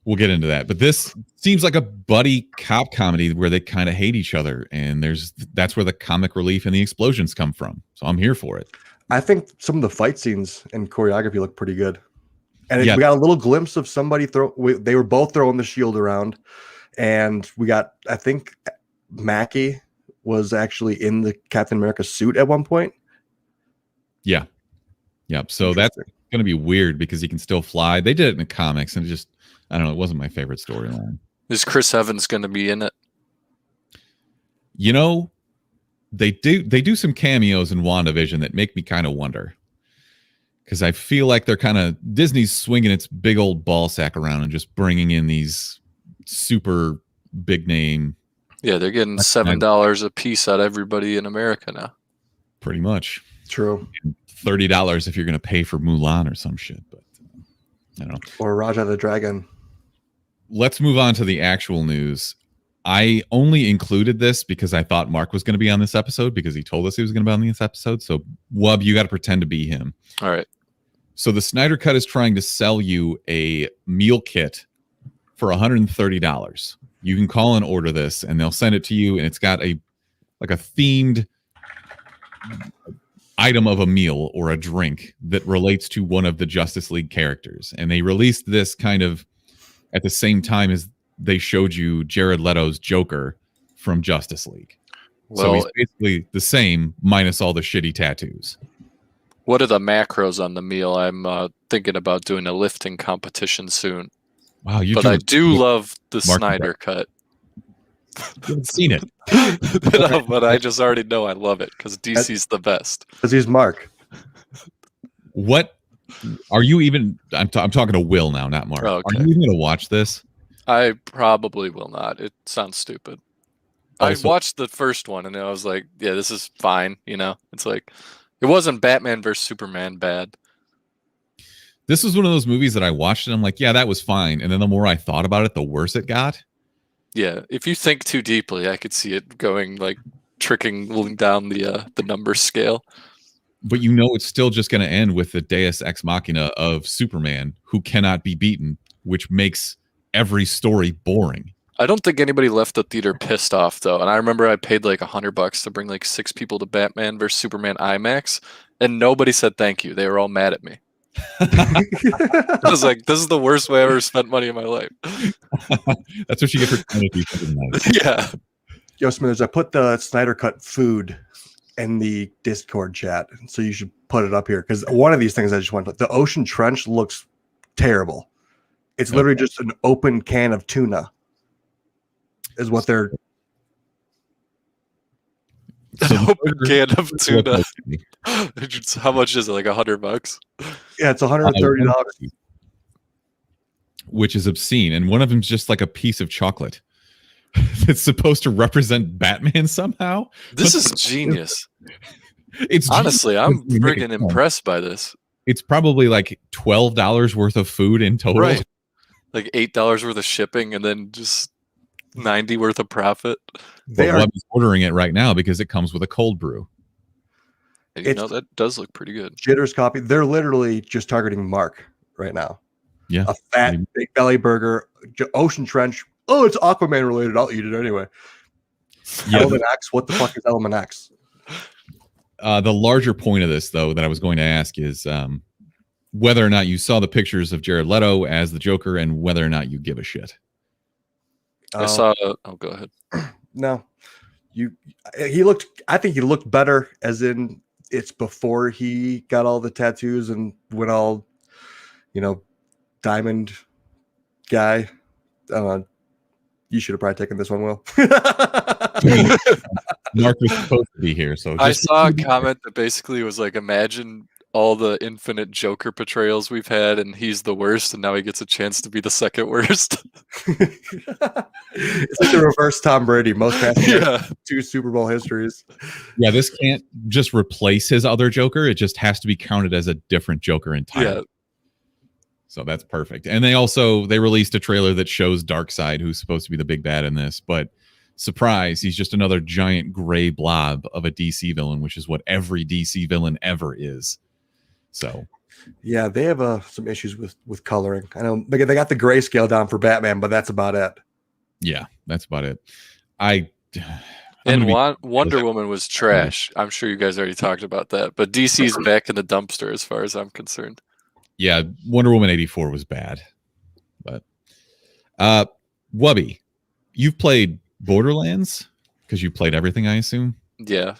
Speaker 1: We'll get into that. But this seems like a buddy cop comedy where they kind of hate each other, and that's where the comic relief and the explosions come from. So I'm here for it.
Speaker 2: I think some of the fight scenes and choreography look pretty good. And
Speaker 1: Yeah.
Speaker 2: we got a little glimpse of somebody they were both throwing the shield around, and we got, I think Mackie was actually in the Captain America suit at one point.
Speaker 1: Yeah. Yep. So that's going to be weird because he can still fly. They did it in the comics, and I don't know, it wasn't my favorite storyline.
Speaker 3: Is Chris Evans going to be in it?
Speaker 1: You know, they do some cameos in WandaVision that make me kind of wonder. Because I feel like they're kind of, Disney's swinging its big old ball sack around and just bringing in these super big name.
Speaker 3: Yeah, they're getting $7 a piece out of everybody in America now.
Speaker 1: Pretty much.
Speaker 2: True.
Speaker 1: And $30 if you're going to pay for Mulan or some shit. But I don't know.
Speaker 2: Or Raja the Dragon.
Speaker 1: Let's move on to the actual news. I only included this because I thought Mark was going to be on this episode because he told us he was going to be on this episode. So, Wub, you got to pretend to be him.
Speaker 3: All right.
Speaker 1: So the Snyder Cut is trying to sell you a meal kit for $130. You can call and order this, and they'll send it to you, and it's got a themed item of a meal or a drink that relates to one of the Justice League characters. And they released this kind of at the same time as they showed you Jared Leto's Joker from Justice League. So he's basically the same minus all the shitty tattoos.
Speaker 3: What are the macros on the meal? I'm thinking about doing a lifting competition soon.
Speaker 1: Wow,
Speaker 3: but I do love the
Speaker 1: Mark
Speaker 3: Snyder Cut.
Speaker 1: You haven't seen it.
Speaker 3: No, but I just already know I love it because DC's the best.
Speaker 2: Because he's Mark.
Speaker 1: What are you even? I'm talking to Will now, not Mark.
Speaker 3: Oh, okay.
Speaker 1: Are you even going to watch this?
Speaker 3: I probably will not. It sounds stupid. I watched the first one and I was like, yeah, this is fine. You know, it's like, it wasn't Batman versus Superman bad.
Speaker 1: This was one of those movies that I watched and I'm like, yeah, that was fine. And then the more I thought about it, the worse it got.
Speaker 3: Yeah, if you think too deeply, I could see it going like tricking down the number scale.
Speaker 1: But you know, it's still just going to end with the Deus Ex Machina of Superman who cannot be beaten, which makes every story boring.
Speaker 3: I don't think anybody left the theater pissed off though. And I remember I paid like $100 to bring like 6 people to Batman versus Superman IMAX, and nobody said thank you. They were all mad at me. I was like, this is the worst way I ever spent money in my life.
Speaker 1: That's what you get for trying to do something nice.
Speaker 3: Yeah.
Speaker 2: Yo, Smithers, I put the Snyder Cut food in the Discord chat, so you should put it up here because one of these things I just want to. The Ocean Trench looks terrible. It's literally just an open can of tuna. Is what they're.
Speaker 3: An open can of tuna. How much is it? Like $100?
Speaker 2: Yeah, it's $130.
Speaker 1: Which is obscene, and one of them's just like a piece of chocolate. It's supposed to represent Batman somehow.
Speaker 3: This is genius.
Speaker 1: It's
Speaker 3: honestly,
Speaker 1: genius.
Speaker 3: I'm friggin' impressed by this.
Speaker 1: It's probably like $12 worth of food in total.
Speaker 3: Right. Like $8 worth of shipping and then just 90 worth of profit.
Speaker 1: I'm ordering it right now because it comes with a cold brew.
Speaker 3: And that does look pretty good.
Speaker 2: Jitters coffee. They're literally just targeting Mark right now.
Speaker 1: Yeah.
Speaker 2: A fat, big belly burger, ocean trench. Oh, it's Aquaman related. I'll eat it anyway. Yeah. Element X. What the fuck is Element X?
Speaker 1: The larger point of this, though, that I was going to ask is whether or not you saw the pictures of Jared Leto as the Joker and whether or not you give a shit.
Speaker 3: I saw. Go ahead.
Speaker 2: No, I think he looked better, as in it's before he got all the tattoos and went all, diamond guy. You should have probably taken this one, Will.
Speaker 1: Mark was supposed to be here, so
Speaker 3: I saw a comment that basically was like, imagine all the infinite Joker portrayals we've had, and he's the worst, and now he gets a chance to be the second worst.
Speaker 2: It's like the reverse Tom Brady, most passes 2 Super Bowl histories.
Speaker 1: Yeah, this can't just replace his other Joker. It just has to be counted as a different Joker entirely. Yeah. So that's perfect. And they released a trailer that shows Darkseid, who's supposed to be the big bad in this, but surprise, he's just another giant gray blob of a DC villain, which is what every DC villain ever is. So
Speaker 2: yeah, they have some issues with coloring. I know they got the grayscale down for Batman, but that's about it.
Speaker 1: Yeah, that's about it.
Speaker 3: Wonder Woman was trash. I'm sure you guys already talked about that, but DC's back in the dumpster as far as I'm concerned.
Speaker 1: Yeah, Wonder Woman 84 was bad. But Wubby, you've played Borderlands because you played everything, I assume?
Speaker 3: Yeah.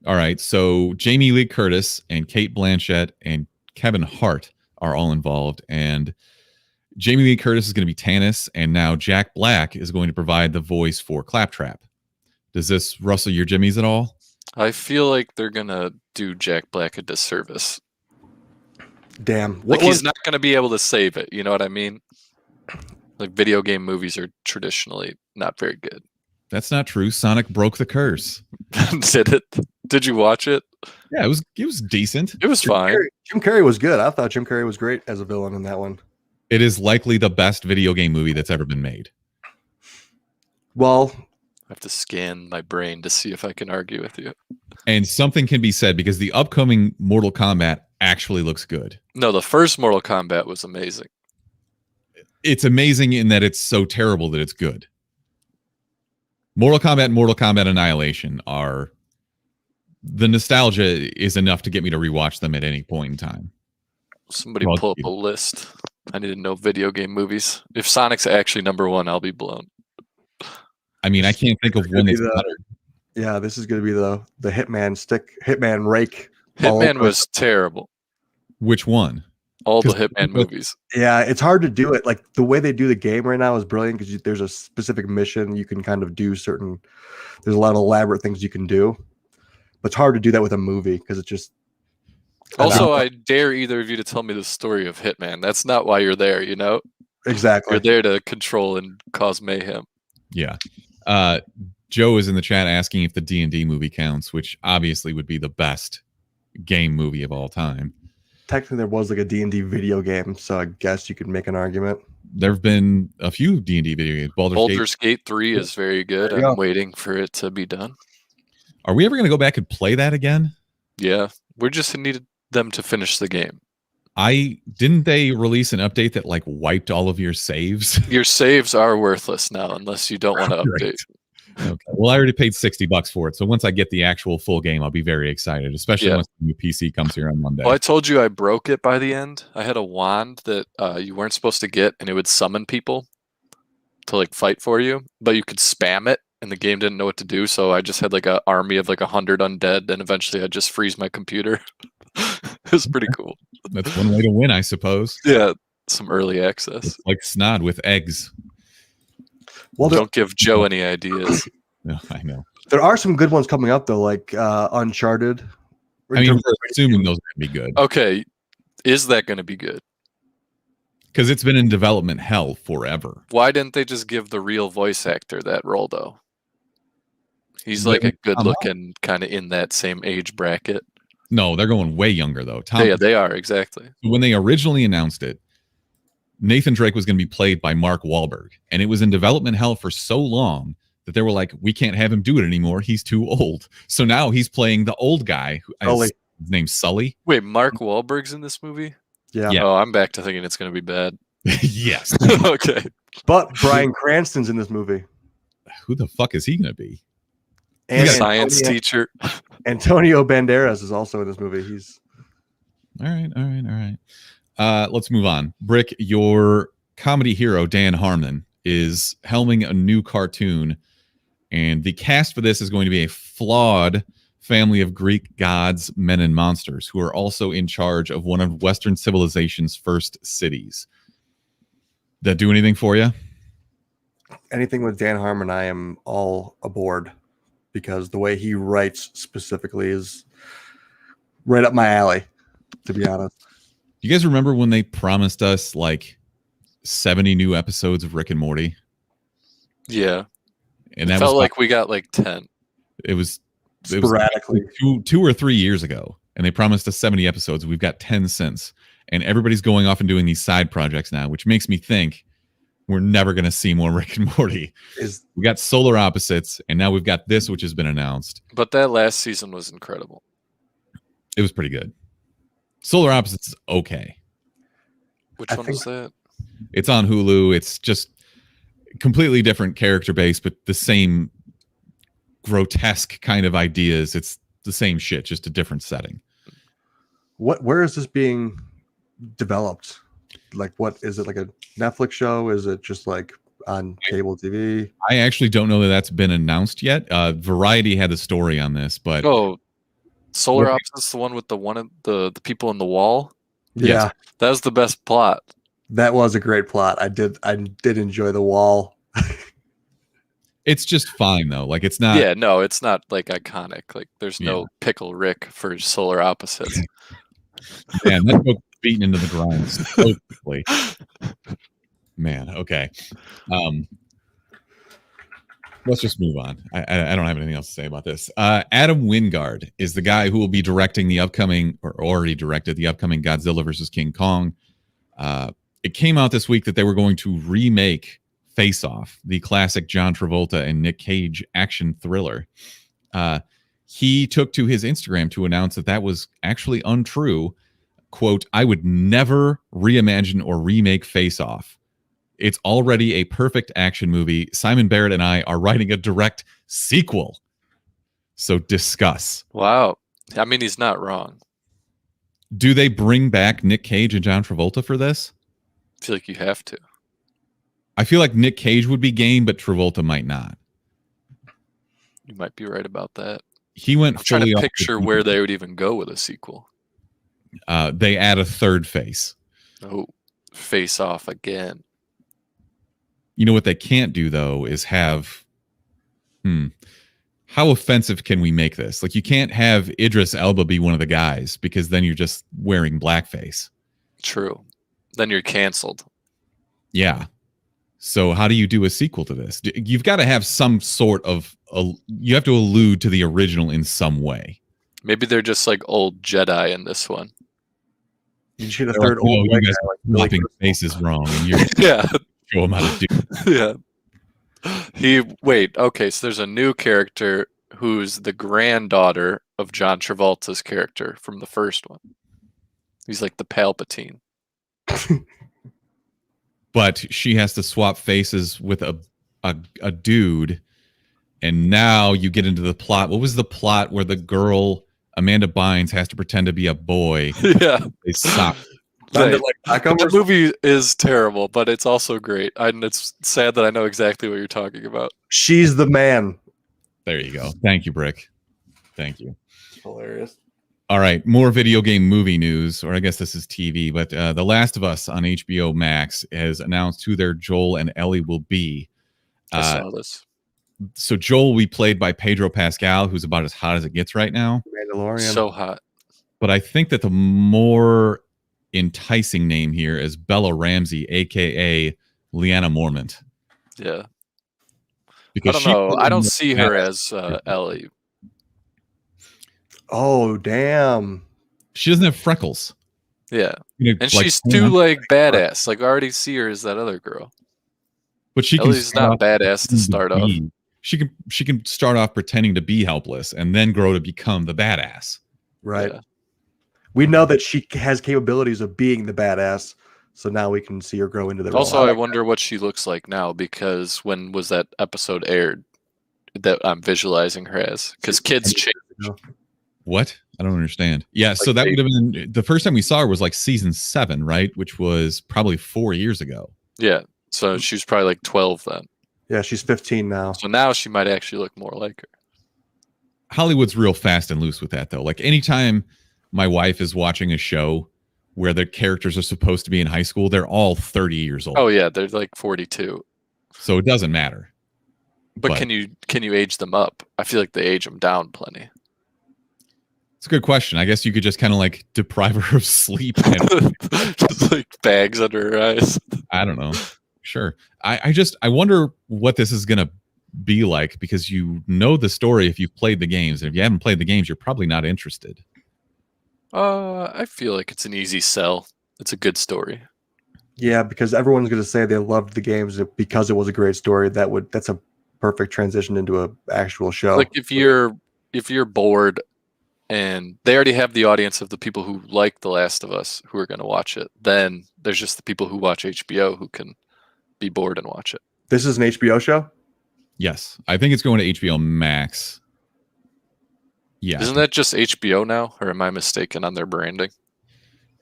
Speaker 1: All right, so Jamie Lee Curtis and Cate Blanchett and Kevin Hart are all involved, and Jamie Lee Curtis is going to be Tannis, and now Jack Black is going to provide the voice for Claptrap. Does this rustle your jimmies at all?
Speaker 3: I feel like they're going to do Jack Black a disservice.
Speaker 2: Damn.
Speaker 3: He's not going to be able to save it, you know what I mean? Like, video game movies are traditionally not very good.
Speaker 1: That's not true. Sonic broke the curse.
Speaker 3: Did it? Did you watch it?
Speaker 1: Yeah, it was decent.
Speaker 3: It was fine.
Speaker 2: Jim Carrey was good. I thought Jim Carrey was great as a villain in that one.
Speaker 1: It is likely the best video game movie that's ever been made.
Speaker 2: Well,
Speaker 3: I have to scan my brain to see if I can argue with you.
Speaker 1: And something can be said because the upcoming Mortal Kombat actually looks good.
Speaker 3: No, the first Mortal Kombat was amazing.
Speaker 1: It's amazing in that it's so terrible that it's good. Mortal Kombat and Mortal Kombat Annihilation are... The nostalgia is enough to get me to rewatch them at any point in time.
Speaker 3: Somebody pull up a list. I need to know video game movies. If Sonic's actually number one, I'll be blown.
Speaker 1: I mean, I can't think of one that's better.
Speaker 2: Yeah, this is going to be the Hitman rake.
Speaker 3: Hitman was terrible.
Speaker 1: Which one?
Speaker 3: All the Hitman movies.
Speaker 2: Yeah, it's hard to do it. Like, the way they do the game right now is brilliant because there's a specific mission you can kind of do certain. There's a lot of elaborate things you can do, but it's hard to do that with a movie because it's just.
Speaker 3: Also, I dare either of you to tell me the story of Hitman. That's not why you're there, you know?
Speaker 2: Exactly.
Speaker 3: You're there to control and cause mayhem.
Speaker 1: Yeah. Joe is in the chat asking if the D&D movie counts, which obviously would be the best game movie of all time.
Speaker 2: Technically, there was like a D&D video game, so I guess you could make an argument.
Speaker 1: There have been a few D&D video games.
Speaker 3: Baldur's Gate 3 is very good. I'm waiting for it to be done.
Speaker 1: Are we ever going to go back and play that again?
Speaker 3: Yeah. We just needed them to finish the game.
Speaker 1: Didn't they release an update that like wiped all of your saves?
Speaker 3: Your saves are worthless now unless you don't want to update.
Speaker 1: Right. Okay. Well, I already paid $60 for it, so once I get the actual full game, I'll be very excited, especially once the new PC comes here on Monday.
Speaker 3: Well, I told you I broke it by the end. I had a wand that you weren't supposed to get, and it would summon people to like fight for you, but you could spam it, and the game didn't know what to do, so I just had like an army of like 100 undead, and eventually I'd just freeze my computer. It was pretty cool.
Speaker 1: That's one way to win, I suppose.
Speaker 3: Yeah, some early access.
Speaker 1: It's like Snod with eggs.
Speaker 3: Well, don't give Joe any ideas.
Speaker 1: No, I know.
Speaker 2: There are some good ones coming up though, like Uncharted.
Speaker 1: I mean, we're assuming those are going to be good.
Speaker 3: Okay, is that going to be good?
Speaker 1: Because it's been in development hell forever.
Speaker 3: Why didn't they just give the real voice actor that role though? He's like a good-looking, kind of in that same age bracket.
Speaker 1: No, they're going way younger though.
Speaker 3: Yeah, they are exactly.
Speaker 1: When they originally announced it, Nathan Drake was going to be played by Mark Wahlberg, and it was in development hell for so long that they were like, we can't have him do it anymore. He's too old. So now he's playing the old guy. His name's Sully.
Speaker 3: Wait, Mark Wahlberg's in this movie?
Speaker 2: Yeah.
Speaker 3: Oh, I'm back to thinking it's going to be bad.
Speaker 1: Yes.
Speaker 3: Okay.
Speaker 2: But Bryan Cranston's in this movie.
Speaker 1: Who the fuck is he going to be?
Speaker 2: And
Speaker 3: science teacher.
Speaker 2: Antonio Banderas is also in this movie. He's
Speaker 1: all right. Let's move on. Brick, your comedy hero, Dan Harmon, is helming a new cartoon. And the cast for this is going to be a flawed family of Greek gods, men, and monsters who are also in charge of one of Western civilization's first cities. That do anything for you?
Speaker 2: Anything with Dan Harmon, I am all aboard because the way he writes specifically is right up my alley, to be honest.
Speaker 1: You guys remember when they promised us like 70 new episodes of Rick and Morty?
Speaker 3: Yeah.
Speaker 1: And
Speaker 3: that felt like we got like 10.
Speaker 1: It was
Speaker 2: sporadically
Speaker 1: two or 3 years ago, and they promised us 70 episodes. We've got 10 since, and everybody's going off and doing these side projects now, which makes me think we're never going to see more Rick and Morty. We got Solar Opposites, and now we've got this, which has been announced.
Speaker 3: But that last season was incredible.
Speaker 1: It was pretty good. Solar Opposites is okay.
Speaker 3: Which one was that?
Speaker 1: It's on Hulu. It's just completely different character base, but the same grotesque kind of ideas. It's the same shit, just a different setting.
Speaker 2: Where is this being developed? Like, what is it, like a Netflix show? Is it just like on cable TV?
Speaker 1: I actually don't know that that's been announced yet. Variety had a story on this, but
Speaker 3: Solar Opposites, the one with the people in the wall.
Speaker 2: Yeah,
Speaker 3: that was the best plot.
Speaker 2: That was a great plot. I did enjoy the wall.
Speaker 1: It's just fine though. Like it's not.
Speaker 3: Yeah, no, it's not like iconic. Like there's no Pickle Rick for Solar Opposites.
Speaker 1: Man, that book beaten into the ground so quickly. Man, okay. Let's just move on. I don't have anything else to say about this. Adam Wingard is the guy who will be directing the upcoming, or already directed the upcoming Godzilla vs. King Kong. It came out this week that they were going to remake Face Off, the classic John Travolta and Nic Cage action thriller. He took to his Instagram to announce that was actually untrue. Quote, I would never reimagine or remake Face Off. It's already a perfect action movie. Simon Barrett and I are writing a direct sequel. So discuss.
Speaker 3: Wow. I mean, he's not wrong.
Speaker 1: Do they bring back Nic Cage and John Travolta for this?
Speaker 3: I feel like you have to.
Speaker 1: I feel like Nic Cage would be game, but Travolta might not.
Speaker 3: You might be right about that.
Speaker 1: He went.
Speaker 3: I'm trying to picture where they would even go with a sequel.
Speaker 1: They add a third face.
Speaker 3: Oh, Face Off again.
Speaker 1: You know what they can't do though is have. How offensive can we make this? Like you can't have Idris Elba be one of the guys because then you're just wearing blackface.
Speaker 3: True. Then you're canceled.
Speaker 1: Yeah. So how do you do a sequel to this? You've got to have some sort of. You have to allude to the original in some way.
Speaker 3: Maybe they're just like old Jedi in this one.
Speaker 2: You should have third old.
Speaker 1: You guys are flopping faces wrong, and you're show them how to do.
Speaker 3: Yeah. Okay, so there's a new character who's the granddaughter of John Travolta's character from the first one. He's like the Palpatine.
Speaker 1: But she has to swap faces with a dude, and now you get into the plot. What was the plot where the girl Amanda Bynes has to pretend to be a boy?
Speaker 3: Yeah,
Speaker 1: they suck.
Speaker 3: The movie is terrible, but it's also great, and it's sad that I know exactly what you're talking about.
Speaker 2: She's the man.
Speaker 1: There you go. Thank you, Brick. Thank you.
Speaker 2: Hilarious.
Speaker 1: All right, more video game movie news, or I guess this is TV, but The Last of Us on HBO Max has announced who their Joel and Ellie will be.
Speaker 3: I saw this.
Speaker 1: So Joel will be played by Pedro Pascal, who's about as hot as it gets right now.
Speaker 2: Mandalorian.
Speaker 3: So hot.
Speaker 1: But I think that the more enticing name here is Bella Ramsey, aka Lyanna Mormont.
Speaker 3: Yeah.
Speaker 1: Because
Speaker 3: I don't know. I don't see her as Ellie.
Speaker 2: Oh, damn.
Speaker 1: She doesn't have freckles.
Speaker 3: Yeah.
Speaker 1: You know,
Speaker 3: And
Speaker 1: like,
Speaker 3: she's too like badass. Like I already see her as that other girl.
Speaker 1: but she
Speaker 3: Ellie's
Speaker 1: can
Speaker 3: not badass to start off.
Speaker 1: She can start off pretending to be helpless and then grow to become the badass.
Speaker 2: Right.
Speaker 3: Yeah.
Speaker 2: We know that she has capabilities of being the badass, so now we can see her grow into the role.
Speaker 3: Also, I wonder what she looks like now because when was that episode aired that I'm visualizing her as? Because kids change.
Speaker 1: What? I don't understand. Yeah, so that would have been the first time we saw her was like season 7, right? Which was probably 4 years ago.
Speaker 3: Yeah. So she was probably like 12 then.
Speaker 2: Yeah, she's 15 now.
Speaker 3: So now she might actually look more like her.
Speaker 1: Hollywood's real fast and loose with that, though. Like anytime my wife is watching a show where the characters are supposed to be in high school, they're all 30 years old.
Speaker 3: Oh yeah, they're like 42.
Speaker 1: So it doesn't matter.
Speaker 3: But can you age them up? I feel like they age them down plenty.
Speaker 1: It's a good question. I guess you could just kind of like deprive her of sleep and
Speaker 3: Just like bags under her eyes.
Speaker 1: I don't know. Sure. I wonder what this is gonna be like, because you know the story if you've played the games. And if you haven't played the games, you're probably not interested.
Speaker 3: I feel like it's an easy sell. It's a good story.
Speaker 2: Yeah, because everyone's going to say they loved the games because it was a great story. That's a perfect transition into an actual show.
Speaker 3: Like if you're bored and they already have the audience of the people who like The Last of Us who are going to watch it, then there's just the people who watch HBO who can be bored and watch it.
Speaker 2: This is an HBO show?
Speaker 1: Yes. I think it's going to HBO Max. Yeah.
Speaker 3: Isn't that just HBO now, or am I mistaken on their branding?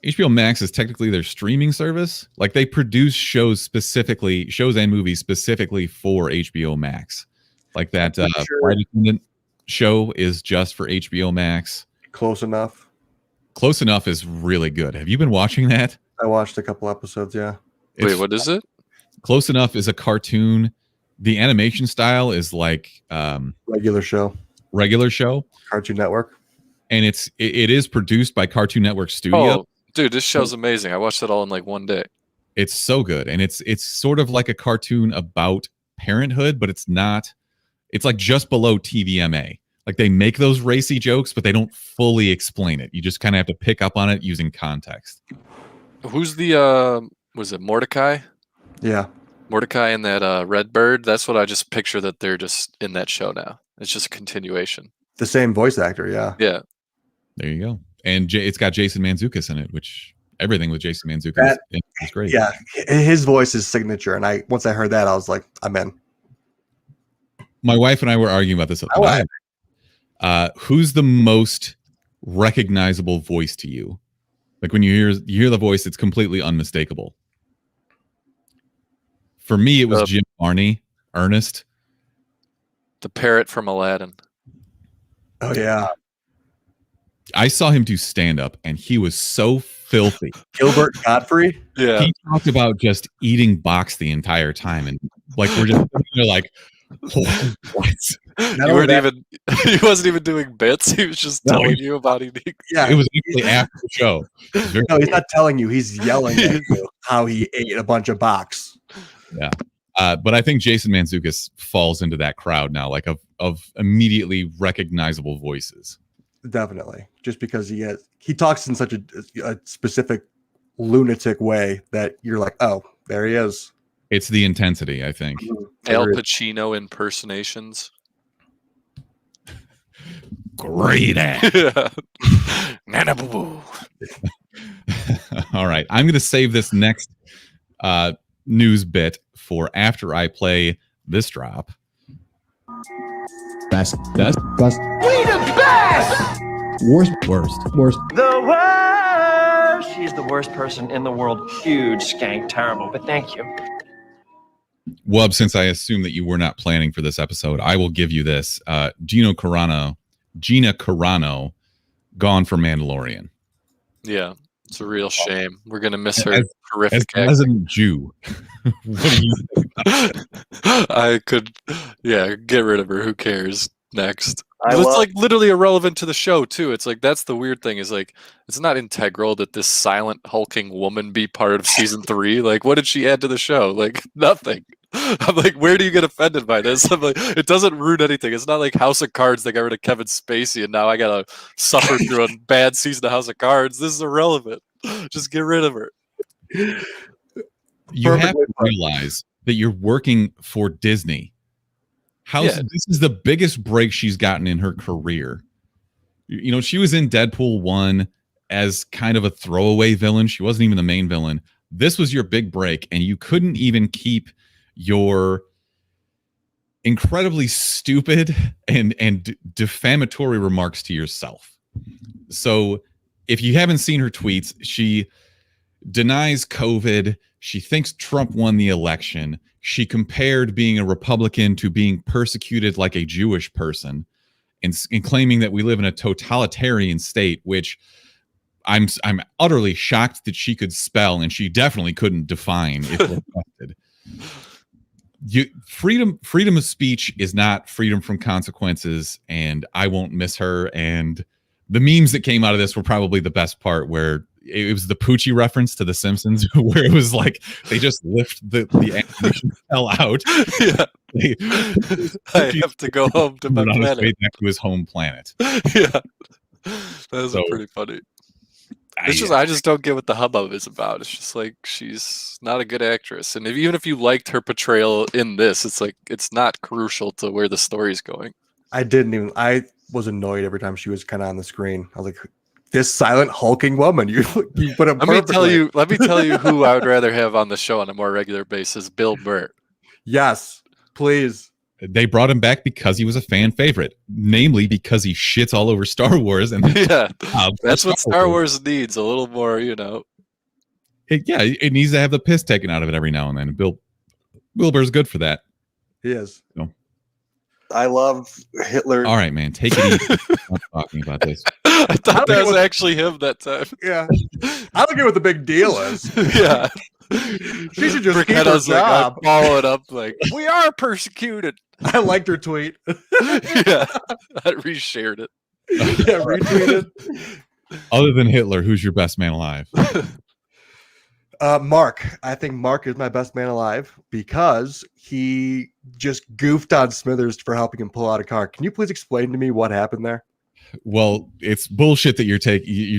Speaker 1: HBO Max is technically their streaming service. Like they produce shows and movies specifically for HBO Max. Like that Flight Attendant show is just for HBO Max.
Speaker 2: Close Enough.
Speaker 1: Close Enough is really good. Have you been watching that?
Speaker 2: I watched a couple episodes, yeah.
Speaker 3: Wait, what is it?
Speaker 1: Close Enough is a cartoon. The animation style is like
Speaker 2: Regular show. Cartoon Network.
Speaker 1: And it is produced by Cartoon Network Studio.
Speaker 3: Oh, dude, this show's amazing. I watched it all in like one day.
Speaker 1: It's so good. And it's sort of like a cartoon about parenthood, but it's not. It's like just below TVMA. Like they make those racy jokes, but they don't fully explain it. You just kind of have to pick up on it using context.
Speaker 3: Who's the was it Mordecai?
Speaker 2: Yeah.
Speaker 3: Mordecai and that Red Bird. That's what I just picture that they're just in that show now. It's just a continuation.
Speaker 2: The same voice actor, yeah.
Speaker 3: Yeah.
Speaker 1: There you go. And it's got Jason Mantzoukas in it, which everything with Jason Mantzoukas is great.
Speaker 2: Yeah, his voice is signature. And once I heard that, I was like, I'm in.
Speaker 1: My wife and I were arguing about this. Who's the most recognizable voice to you? Like when you hear the voice, it's completely unmistakable. For me, it was Jim Varney, Ernest.
Speaker 3: The parrot from Aladdin.
Speaker 2: Oh, yeah.
Speaker 1: I saw him do stand-up, and he was so filthy.
Speaker 2: Gilbert Godfrey?
Speaker 3: Yeah.
Speaker 1: He talked about just eating box the entire time. And like, we're just like, oh, what?
Speaker 3: He wasn't even doing bits. He was just telling you about eating.
Speaker 2: Yeah.
Speaker 1: It was actually after the show.
Speaker 2: No, he's not telling you. He's yelling at you how he ate a bunch of box.
Speaker 1: Yeah. But I think Jason Mantzoukas falls into that crowd now, like of immediately recognizable voices.
Speaker 2: Definitely. Just because he talks in such a specific lunatic way that you're like, oh, there he is.
Speaker 1: It's the intensity, I think.
Speaker 3: Al Pacino impersonations.
Speaker 1: Great ass.
Speaker 3: Nana boo boo.
Speaker 1: All right. I'm going to save this next news bit for after I play this drop.
Speaker 6: Best.
Speaker 7: We the best!
Speaker 6: Worst.
Speaker 7: The worst! She's the worst person in the world. Huge skank, terrible, but thank you.
Speaker 1: Wub, since I assume that you were not planning for this episode, I will give you this. Gina Carano, gone for Mandalorian.
Speaker 3: Yeah. It's a real shame. We're gonna miss her
Speaker 1: As
Speaker 3: horrific acting.
Speaker 1: resident Jew, what do you think about that?
Speaker 3: I could, yeah, get rid of her. Who cares? Next.
Speaker 5: I
Speaker 3: It's
Speaker 5: love-
Speaker 3: like literally irrelevant to the show too. It's like that's the weird thing is like it's not integral that this silent hulking woman be part of season 3. Like, what did she add to the show? Like nothing. I'm like, where do you get offended by this? I'm like, it doesn't ruin anything. It's not like House of Cards. They got rid of Kevin Spacey, and now I gotta suffer through a bad season of House of Cards. This is irrelevant. Just get rid of her.
Speaker 1: You have
Speaker 2: Perfectly
Speaker 1: to realize that you're working for Disney.
Speaker 3: Yeah.
Speaker 1: This is the biggest break she's gotten in her career. You know, she was in Deadpool 1 as kind of a throwaway villain. She wasn't even the main villain. This was your big break, and you couldn't even keep your incredibly stupid and defamatory remarks to yourself. So if you haven't seen her tweets, she denies COVID. She thinks Trump won the election. She compared being a Republican to being persecuted like a Jewish person, and claiming that we live in a totalitarian state, which I'm utterly shocked that she could spell, and she definitely couldn't define if requested. Freedom of speech is not freedom from consequences, and I won't miss her. And the memes that came out of this were probably the best part, where it was the Poochie reference to The Simpsons, where it was like they just lift the animation cell out.
Speaker 3: Yeah. I have to go home to my
Speaker 1: on his way
Speaker 3: planet.
Speaker 1: back to his home planet.
Speaker 3: Yeah. That was
Speaker 1: So,
Speaker 3: pretty funny. I just don't get what the hubbub is about. It's just like she's not a good actress, and even if you liked her portrayal in this, it's like it's not crucial to where the story's going.
Speaker 2: I was annoyed every time she was kind of on the screen. I was like, this silent hulking woman, you put it
Speaker 3: Let me tell
Speaker 2: perfectly.
Speaker 3: you who I would rather have on the show on a more regular basis. Bill Burr.
Speaker 2: Yes, please.
Speaker 1: They brought him back because he was a fan favorite, namely because he shits all over Star Wars. And
Speaker 3: Yeah, that's what Star Wars needs. A little more,
Speaker 1: It needs to have the piss taken out of it every now and then. Bill Burr's good for that.
Speaker 2: He is.
Speaker 1: No.
Speaker 2: I love Hitler.
Speaker 1: All right, man, take it easy. I'm talking about this.
Speaker 3: I thought that was actually him that time.
Speaker 2: Yeah. I don't get what the big deal is.
Speaker 3: Yeah.
Speaker 2: She should just keep her
Speaker 3: Brickhetta's like,
Speaker 2: job.
Speaker 3: I follow it up like, we are persecuted.
Speaker 2: I liked her tweet.
Speaker 3: Yeah. I reshared it.
Speaker 2: Yeah, retweeted.
Speaker 1: Other than Hitler, who's your best man alive?
Speaker 2: Mark. I think Mark is my best man alive because he just goofed on Smithers for helping him pull out a car. Can you please explain to me what happened there?
Speaker 1: Well, it's bullshit that you're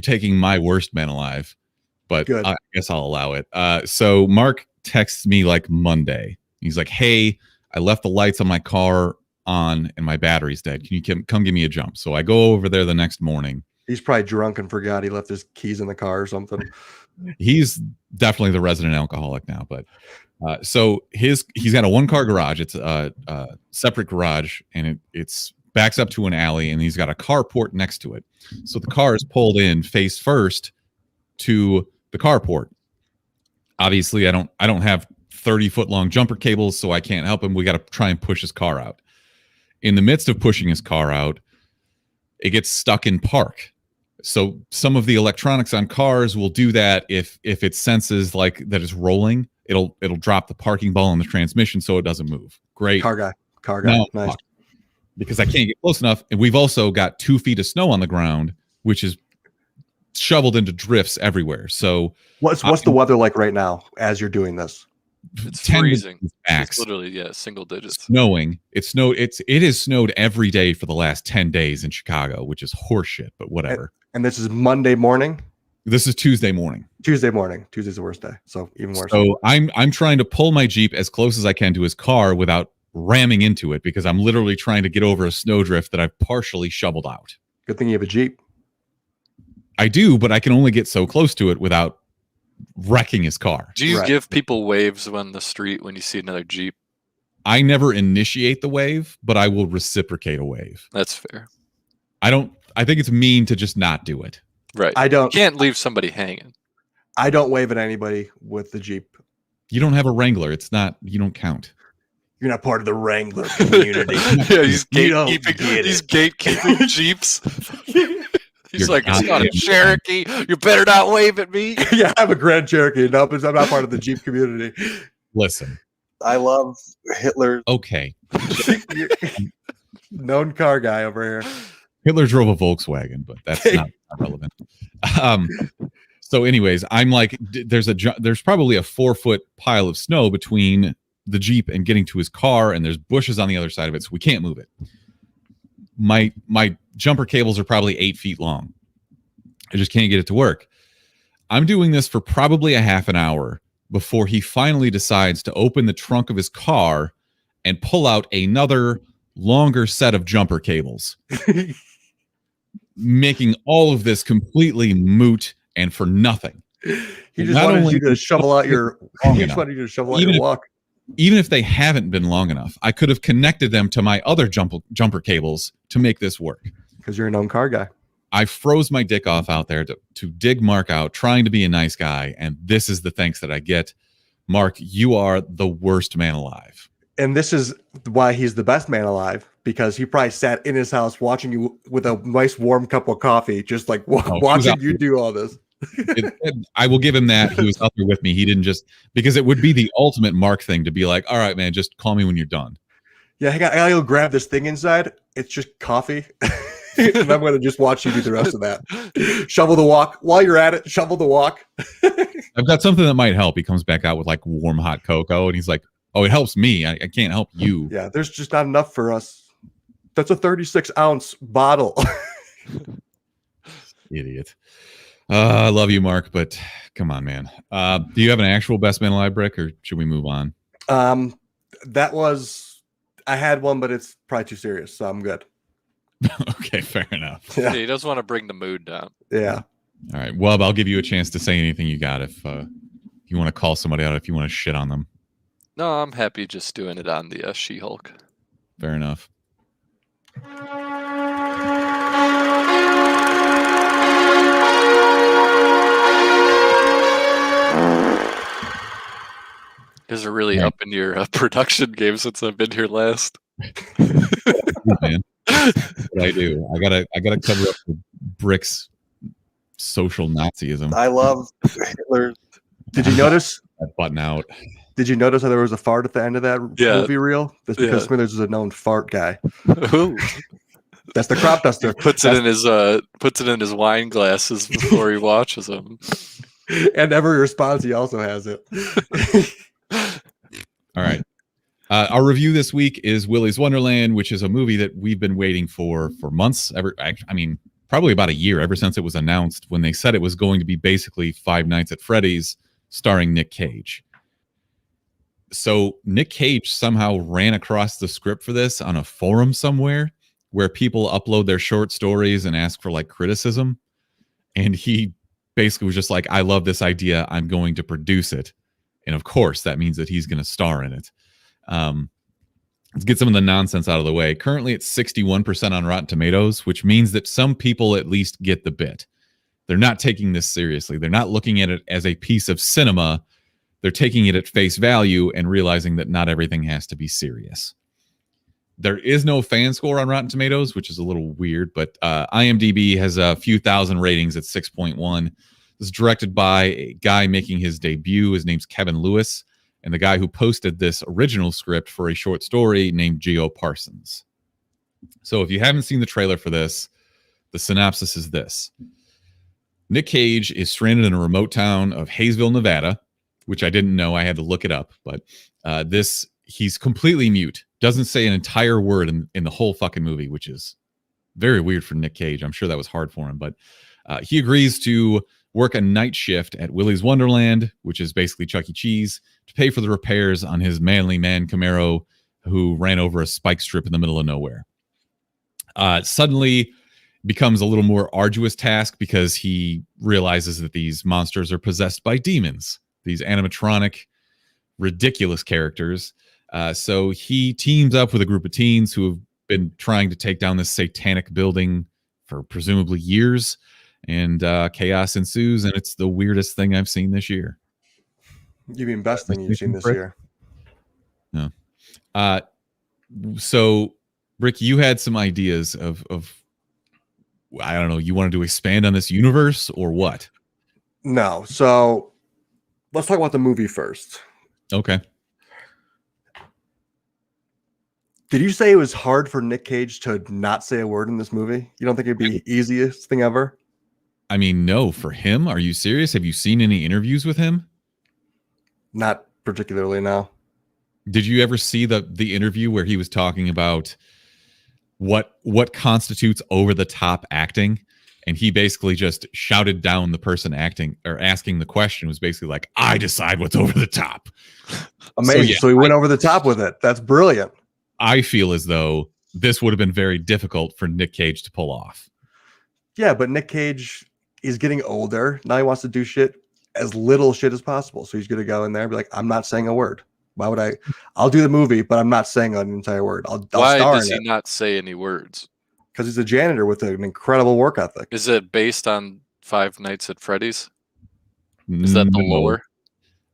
Speaker 1: taking my worst man alive, but
Speaker 2: Good.
Speaker 1: I guess I'll allow it. So Mark texts me like Monday. He's like, "Hey, I left the lights on my car on and my battery's dead. Can you come give me a jump?" So I go over there the next morning.
Speaker 2: He's probably drunk and forgot he left his keys in the car or something.
Speaker 1: He's definitely the resident alcoholic now, but so he's got a 1-car garage. It's a separate garage, and it's backs up to an alley, and he's got a carport next to it. So the car is pulled in face first to the carport. Obviously, I don't have 30-foot long jumper cables, so I can't help him. We got to try and push his car out. In the midst of pushing his car out, it gets stuck in park. So some of the electronics on cars will do that if it senses like that it's rolling, it'll drop the parking ball in the transmission so it doesn't move. Great.
Speaker 2: Car guy.
Speaker 1: No,
Speaker 2: Nice.
Speaker 1: fuck. Because I can't get close enough, and we've also got 2 feet of snow on the ground, which is shoveled into drifts everywhere. So
Speaker 2: What's the weather like right now as you're doing this?
Speaker 3: It's
Speaker 1: 10
Speaker 3: freezing.
Speaker 1: max.
Speaker 3: It's literally, single digits.
Speaker 1: Snowing. It has snowed every day for the last 10 days in Chicago, which is horseshit, but whatever.
Speaker 2: And this is Monday morning?
Speaker 1: This is Tuesday morning.
Speaker 2: Tuesday morning. Tuesday's the worst day. So even worse.
Speaker 1: So I'm trying to pull my Jeep as close as I can to his car without ramming into it, because I'm literally trying to get over a snowdrift that I've partially shoveled out.
Speaker 2: Good thing you have a Jeep.
Speaker 1: I do, but I can only get so close to it without wrecking his car.
Speaker 3: Do you
Speaker 2: Right.
Speaker 3: give people waves on the street when you see another Jeep?
Speaker 1: I never initiate the wave, but I will reciprocate a wave.
Speaker 3: That's fair.
Speaker 1: I think it's mean to just not do it.
Speaker 3: Right.
Speaker 2: I
Speaker 3: You
Speaker 2: don't
Speaker 3: can't leave somebody hanging.
Speaker 2: wave at anybody with the Jeep.
Speaker 1: You don't have a Wrangler. You don't count.
Speaker 2: You're not part of the Wrangler community.
Speaker 3: Yeah, he's
Speaker 2: You don't
Speaker 3: gatekeeping.
Speaker 2: get
Speaker 3: He's
Speaker 2: it.
Speaker 3: gatekeeping Jeeps. He's like, it's not a Cherokee. You better not wave at me.
Speaker 2: Yeah, I have a Grand Cherokee. No, but I'm not part of the Jeep community.
Speaker 1: Listen.
Speaker 2: I love Hitler.
Speaker 1: Okay.
Speaker 2: Known car guy over here.
Speaker 1: Hitler drove a Volkswagen, but that's not relevant. So anyways, I'm like, there's probably a 4-foot pile of snow between the Jeep and getting to his car, and there's bushes on the other side of it, so we can't move it. My jumper cables are probably 8 feet long. I just can't get it to work. I'm doing this for probably a half an hour before he finally decides to open the trunk of his car and pull out another longer set of jumper cables, making all of this completely moot and for nothing.
Speaker 2: He just wanted you to shovel out your walk.
Speaker 1: Even if they haven't been long enough, I could have connected them to my other jumper cables to make this work.
Speaker 2: Because you're a known car guy.
Speaker 1: I froze my dick off out there to dig Mark out, trying to be a nice guy, and this is the thanks that I get. Mark, you are the worst man alive.
Speaker 2: And this is why he's the best man alive, because he probably sat in his house watching you with a nice warm cup of coffee, just like watching you do all this.
Speaker 1: I will give him that. He was out there with me. He didn't just, because it would be the ultimate Mark thing to be like, all right, man, just call me when you're done.
Speaker 2: Yeah, I gotta go grab this thing inside. It's just coffee. And I'm going to just watch you do the rest of that. Shovel the walk. While you're at it, shovel the walk.
Speaker 1: I've got something that might help. He comes back out with like warm hot cocoa, and he's like, oh, it helps me. I can't help you.
Speaker 2: Yeah, there's just not enough for us. That's a 36-ounce bottle.
Speaker 1: Idiot. I love you, Mark, but come on, man. Do you have an actual best man alive, Brick, or should we move on?
Speaker 2: I had one, but it's probably too serious, so I'm good.
Speaker 1: Okay, fair enough.
Speaker 3: Yeah, he doesn't want to bring the mood down.
Speaker 2: Yeah.
Speaker 1: All right. Well, I'll give you a chance to say anything you got if you want to call somebody out, if you want to shit on them.
Speaker 3: No, I'm happy just doing it on the She-Hulk.
Speaker 1: Fair enough.
Speaker 3: You guys are really up in your production game since I've been here last.
Speaker 1: Man. What I do. I gotta cover up the Brick's social Nazism.
Speaker 2: I love Hitler. Did you notice
Speaker 1: that button out?
Speaker 2: Did you notice how there was a fart at the end of that movie reel? That's because Smithers is a known fart guy.
Speaker 3: Ooh.
Speaker 2: That's the crop duster.
Speaker 3: Puts it in his wine glasses before he watches them.
Speaker 2: And every response he also has it.
Speaker 1: All right. Our review this week is Willy's Wonderland, which is a movie that we've been waiting for months. Probably about a year, ever since it was announced, when they said it was going to be basically Five Nights at Freddy's starring Nic Cage. So Nic Cage somehow ran across the script for this on a forum somewhere where people upload their short stories and ask for like criticism. And he basically was just like, I love this idea. I'm going to produce it. And of course, that means that he's going to star in it. Let's get some of the nonsense out of the way. Currently, it's 61% on Rotten Tomatoes, which means that some people at least get the bit. They're not taking this seriously. They're not looking at it as a piece of cinema. They're taking it at face value and realizing that not everything has to be serious. There is no fan score on Rotten Tomatoes, which is a little weird, but IMDb has a few thousand ratings at 6.1. This is directed by a guy making his debut. His name's Kevin Lewis, and the guy who posted this original script for a short story named Geo Parsons. So if you haven't seen the trailer for this, the synopsis is this. Nic Cage is stranded in a remote town of Hayesville, Nevada, which I didn't know. I had to look it up. But he's completely mute. Doesn't say an entire word in the whole fucking movie, which is very weird for Nic Cage. I'm sure that was hard for him. But he agrees to work a night shift at Willy's Wonderland, which is basically Chuck E. Cheese, to pay for the repairs on his manly man Camaro who ran over a spike strip in the middle of nowhere. Suddenly becomes a little more arduous task because he realizes that these monsters are possessed by demons, these animatronic, ridiculous characters. So he teams up with a group of teens who have been trying to take down this satanic building for presumably years, and chaos ensues, and it's the weirdest thing I've seen this year.
Speaker 2: You mean best thing you've seen this year?
Speaker 1: No. So, Rick, you had some ideas of I don't know, you wanted to expand on this universe or what?
Speaker 2: No. So let's talk about the movie first.
Speaker 1: Okay.
Speaker 2: Did you say it was hard for Nic Cage to not say a word in this movie? You don't think it'd be the easiest thing ever?
Speaker 1: I mean, no, for him. Are you serious? Have you seen any interviews with him?
Speaker 2: Not particularly, no.
Speaker 1: Did you ever see the interview where he was talking about what constitutes over the top acting? And he basically just shouted down the person acting or asking the question, was basically like, I decide what's over the top.
Speaker 2: Amazing. So he went over the top with it. That's brilliant.
Speaker 1: I feel as though this would have been very difficult for Nic Cage to pull off.
Speaker 2: Yeah, but Nic Cage is getting older. Now he wants to do shit, as little shit as possible. So he's going to go in there and be like, I'm not saying a word. Why would I? I'll do the movie, but I'm not saying an entire word. I'll
Speaker 3: Why
Speaker 2: star
Speaker 3: does
Speaker 2: in
Speaker 3: he
Speaker 2: it.
Speaker 3: not say any words?
Speaker 2: Because he's a janitor with an incredible work ethic.
Speaker 3: Is it based on Five Nights at Freddy's? Is that the
Speaker 1: No.
Speaker 3: lore?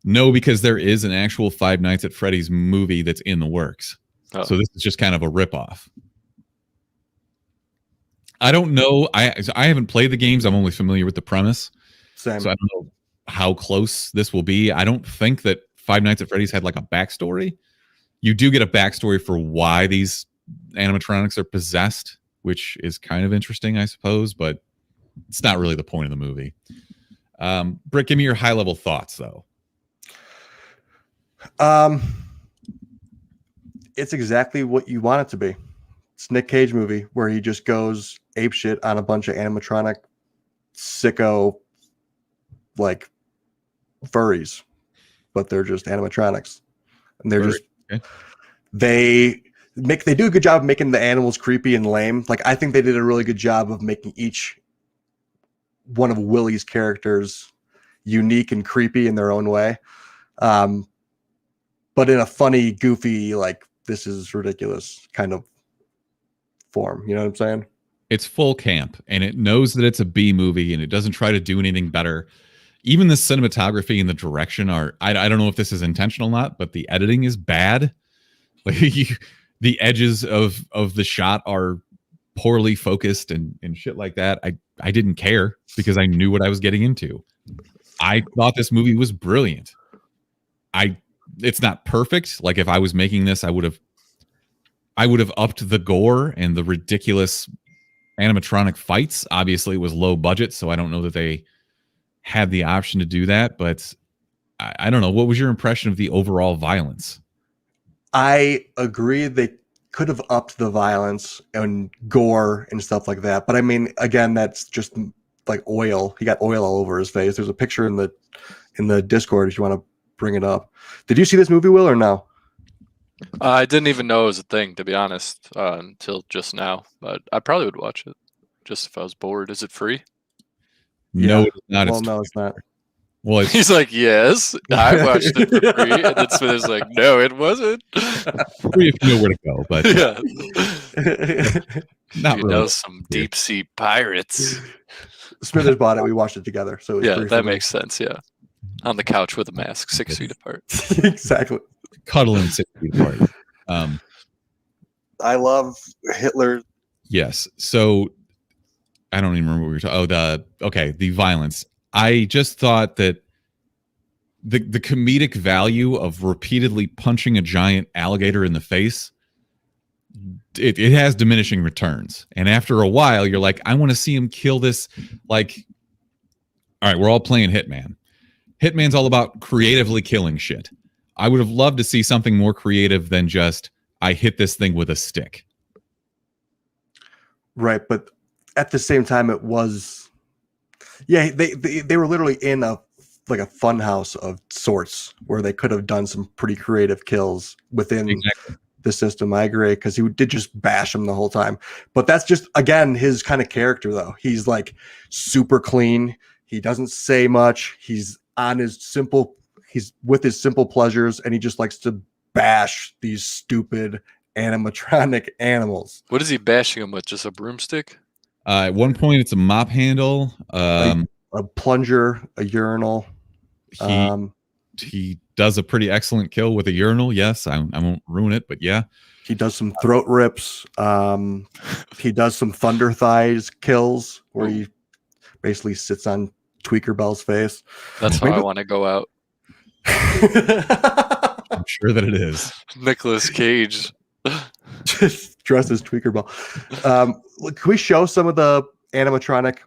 Speaker 1: No, because there is an actual Five Nights at Freddy's movie that's in the works.
Speaker 3: Oh.
Speaker 1: So this is just kind of a ripoff. I don't know. I haven't played the games. I'm only familiar with the premise.
Speaker 2: Same.
Speaker 1: So I don't know how close this will be. I don't think that Five Nights at Freddy's had like a backstory. You do get a backstory for why these animatronics are possessed, which is kind of interesting, I suppose, but it's not really the point of the movie. Britt, give me your high level thoughts, though.
Speaker 2: It's exactly what you want it to be. It's Nic Cage movie where he just goes apeshit on a bunch of animatronic sicko like furries, but they're just animatronics, and they're just they do a good job of making the animals creepy and lame. Like I think they did a really good job of making each one of Willy's characters unique and creepy in their own way, but in a funny, goofy, like this is ridiculous kind of form. You know what I'm saying?
Speaker 1: It's full camp, and it knows that it's a B movie, and it doesn't try to do anything better. Even the cinematography and the direction are, I don't know if this is intentional or not, but the editing is bad. Like the edges of the shot are poorly focused and shit like that. I didn't care because I knew what I was getting into. I thought this movie was brilliant. It's not perfect. Like if I was making this, I would have upped the gore and the ridiculous animatronic fights. Obviously it was low budget, so I don't know that they had the option to do that, but I don't know. What was your impression of the overall violence?
Speaker 2: I agree they could have upped the violence and gore and stuff like that. But I mean, again, that's just like oil. He got oil all over his face. There's a picture in the Discord if you want to bring it up. Did you see this movie, Will, or no?
Speaker 3: I didn't even know it was a thing, to be honest, until just now. But I probably would watch it just if I was bored. Is it free?
Speaker 1: No,
Speaker 2: Yeah.
Speaker 1: it's not.
Speaker 2: Well, no, it's not.
Speaker 1: Well, it's
Speaker 3: He's like, yes, I watched it for free. And then Smithers like, no, it wasn't.
Speaker 1: free if you know where to go, but
Speaker 3: Yeah.
Speaker 1: not
Speaker 3: You
Speaker 1: really.
Speaker 3: know, some deep sea pirates.
Speaker 2: Smithers bought it. We watched it together. So it was
Speaker 3: Yeah,
Speaker 2: free for
Speaker 3: that
Speaker 2: me.
Speaker 3: makes sense. Yeah. On the couch with a mask, 6 feet apart.
Speaker 2: Exactly.
Speaker 1: Cuddling 6 feet apart.
Speaker 2: I love Hitler.
Speaker 1: Yes. So I don't even remember what we were talking. The violence. I just thought that the comedic value of repeatedly punching a giant alligator in the face, it has diminishing returns. And after a while, you're like, I want to see him kill this. Like, all right, we're all playing Hitman. Hitman's all about creatively killing shit. I would have loved to see something more creative than just, I hit this thing with a stick.
Speaker 2: Right, but at the same time, it was, yeah, they were literally in a fun house of sorts where they could have done some pretty creative kills within the system. I agree, because he did just bash him the whole time. But that's just, again, his kind of character, though. He's like super clean. He doesn't say much. He's with his simple pleasures, and he just likes to bash these stupid animatronic animals.
Speaker 3: What is he bashing him with? Just a broomstick?
Speaker 1: At one point, it's a mop handle.
Speaker 2: A plunger, a urinal.
Speaker 1: He does a pretty excellent kill with a urinal. Yes, I won't ruin it, but yeah.
Speaker 2: He does some throat rips. He does some thunder thighs kills where he basically sits on Tweaker Bell's face.
Speaker 3: That's how I want to go out.
Speaker 1: I'm sure that it is.
Speaker 3: Nicolas Cage.
Speaker 2: Just dressed as Tweaker Bell. Can we show some of the animatronic?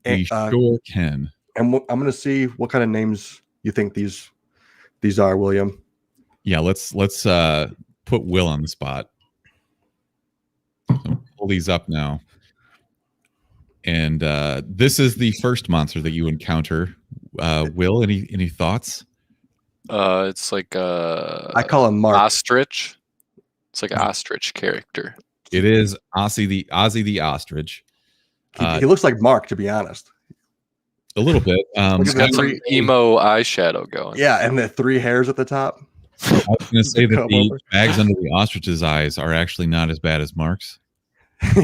Speaker 1: We sure can.
Speaker 2: And I'm going to see what kind of names you think these are, William.
Speaker 1: Yeah, let's put Will on the spot. So pull these up now. And this is the first monster that you encounter. Will, any thoughts?
Speaker 3: It's like
Speaker 2: I call him Mark.
Speaker 3: Ostrich. It's like an ostrich character.
Speaker 1: It is Ozzy the ostrich.
Speaker 2: He looks like Mark, to be honest.
Speaker 1: A little bit.
Speaker 3: He's got some emo eyeshadow going.
Speaker 2: Yeah, and the 3 hairs at the top.
Speaker 1: I was going to say that the bags under the ostrich's eyes are actually not as bad as Mark's.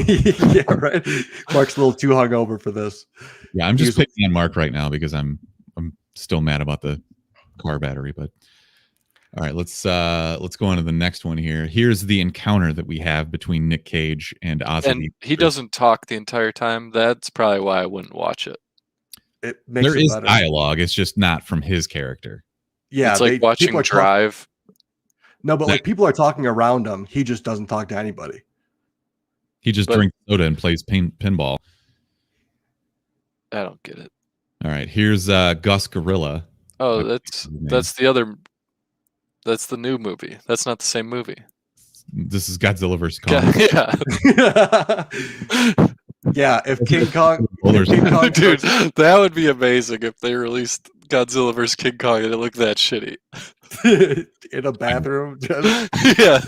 Speaker 2: Yeah, right. Mark's a little too hungover for this.
Speaker 1: Yeah, I'm just picking on Mark right now because I'm still mad about the car battery. But all right, let's go on to the next one here. Here's the encounter that we have between Nic Cage and Ozzy.
Speaker 3: And he doesn't talk the entire time. That's probably why I wouldn't watch it.
Speaker 1: There is dialogue. It's just not from his character.
Speaker 2: Yeah,
Speaker 3: it's like watching Drive.
Speaker 2: No, but like people are talking around him. He just doesn't talk to anybody.
Speaker 1: He just drinks soda and plays pinball.
Speaker 3: I don't get it.
Speaker 1: All right, here's Gus Gorilla.
Speaker 3: Oh, that's the other. That's the new movie. That's not the same movie.
Speaker 1: This is Godzilla vs. Kong.
Speaker 3: Yeah.
Speaker 2: Yeah, if King Kong,
Speaker 3: dude, that would be amazing if they released Godzilla vs. King Kong and it looked that shitty.
Speaker 2: In a bathroom.
Speaker 3: Yeah.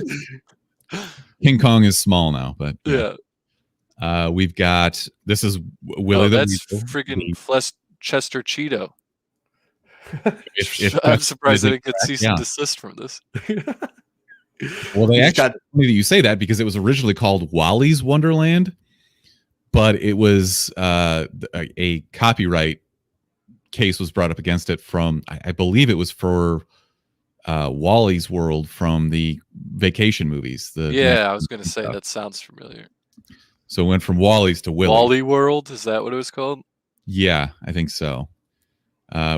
Speaker 1: King Kong is small now, but
Speaker 3: yeah.
Speaker 1: We've got this is Willy.
Speaker 3: That's freaking Chester Cheeto. I'm surprised they didn't get cease and desist from this.
Speaker 1: Well, they actually funny that you say that because it was originally called Wally's Wonderland, but it was a copyright case was brought up against it from I believe it was for Wally's World from the Vacation movies.
Speaker 3: I was going to say that sounds familiar.
Speaker 1: So it went from Wally's to Willy.
Speaker 3: Wally World, is that what it was called?
Speaker 1: Yeah, I think so.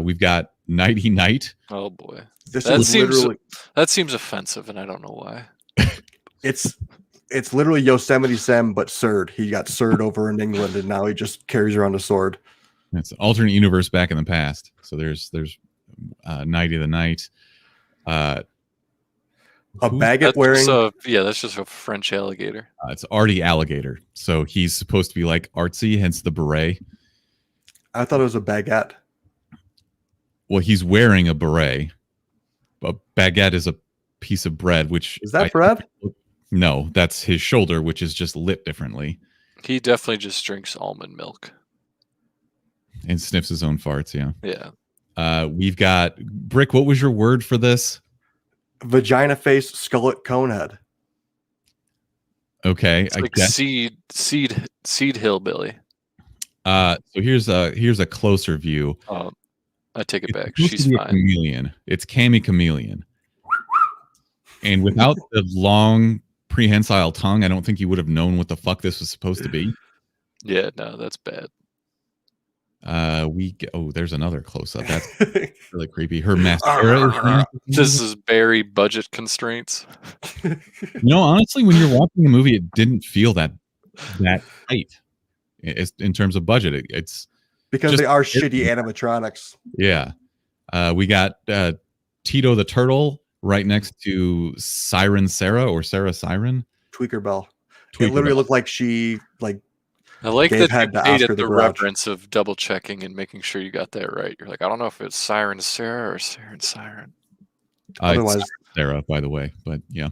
Speaker 1: We've got Nighty Night.
Speaker 3: Oh boy,
Speaker 2: that
Speaker 3: seems offensive, and I don't know why.
Speaker 2: It's literally Yosemite Sam, but Surd. He got Surd over in England, and now he just carries around a sword.
Speaker 1: It's an alternate universe back in the past. So there's Nighty the Night.
Speaker 2: A baguette wearing.
Speaker 3: That's just a French alligator.
Speaker 1: It's Artie Alligator. So he's supposed to be like artsy, hence the beret.
Speaker 2: I thought it was a baguette.
Speaker 1: Well, he's wearing a beret. A baguette is a piece of bread, which
Speaker 2: is that bread?
Speaker 1: No, that's his shoulder, which is just lit differently.
Speaker 3: He definitely just drinks almond milk
Speaker 1: and sniffs his own farts.
Speaker 3: Yeah.
Speaker 1: We've got Brick. What was your word for this?
Speaker 2: Vagina face skullet conehead.
Speaker 1: Okay,
Speaker 3: it's like seed hillbilly.
Speaker 1: So here's a closer view.
Speaker 3: I take it back. She's fine.
Speaker 1: Chameleon. It's Cammy Chameleon. And without the long prehensile tongue, I don't think you would have known what the fuck this was supposed to be.
Speaker 3: Yeah, no, that's bad.
Speaker 1: There's another close up. That's really creepy. Her mascara.
Speaker 3: This is very budget constraints.
Speaker 1: Honestly, when you're watching a movie, it didn't feel that tight. In terms of budget, it's
Speaker 2: because they are shitty animatronics.
Speaker 1: Yeah. We got Tito the Turtle right next to Siren Sarah or Sarah Siren.
Speaker 2: Tweaker Bell. It literally looked like she
Speaker 3: I like that you hated the reference of double checking and making sure you got that right. You're like, I don't know if it's Siren Sarah or Siren.
Speaker 2: Otherwise,
Speaker 1: Sarah, by the way, but yeah.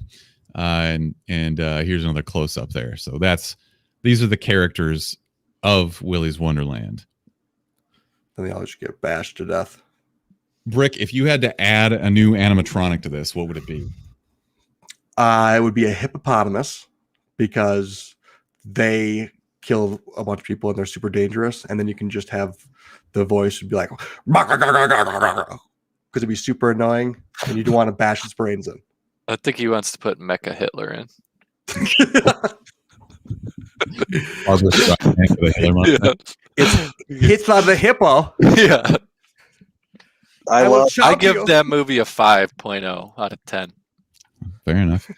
Speaker 1: And here's another close up there. So these are the characters of Willy's Wonderland.
Speaker 2: And they all just get bashed to death.
Speaker 1: Brick, if you had to add a new animatronic to this, what would it be?
Speaker 2: It would be a hippopotamus because they kill a bunch of people and they're super dangerous. And then you can just have the voice would be like, because it'd be super annoying and you don't want to bash its brains in.
Speaker 3: I think he wants to put Mecha Hitler in.
Speaker 1: Barbara Streisand with a Hitler mustache.
Speaker 3: Yeah.
Speaker 2: It's not the hippo.
Speaker 3: Yeah.
Speaker 2: I will
Speaker 3: I
Speaker 2: chop
Speaker 3: give
Speaker 2: you.
Speaker 3: that movie a 5.0 out of 10.
Speaker 1: Fair enough.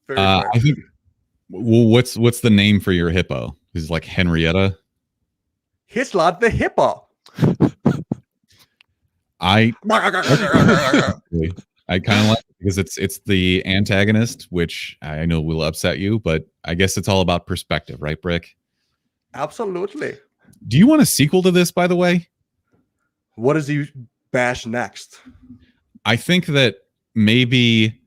Speaker 2: Very fair.
Speaker 1: I think. Well, what's the name for your hippo? Is it like Henrietta?
Speaker 2: It's not the hippo.
Speaker 1: I kind of like it because it's the antagonist, which I know will upset you, but I guess it's all about perspective, right, Brick?
Speaker 2: Absolutely.
Speaker 1: Do you want a sequel to this, by the way?
Speaker 2: What does he bash next?
Speaker 1: I think that maybe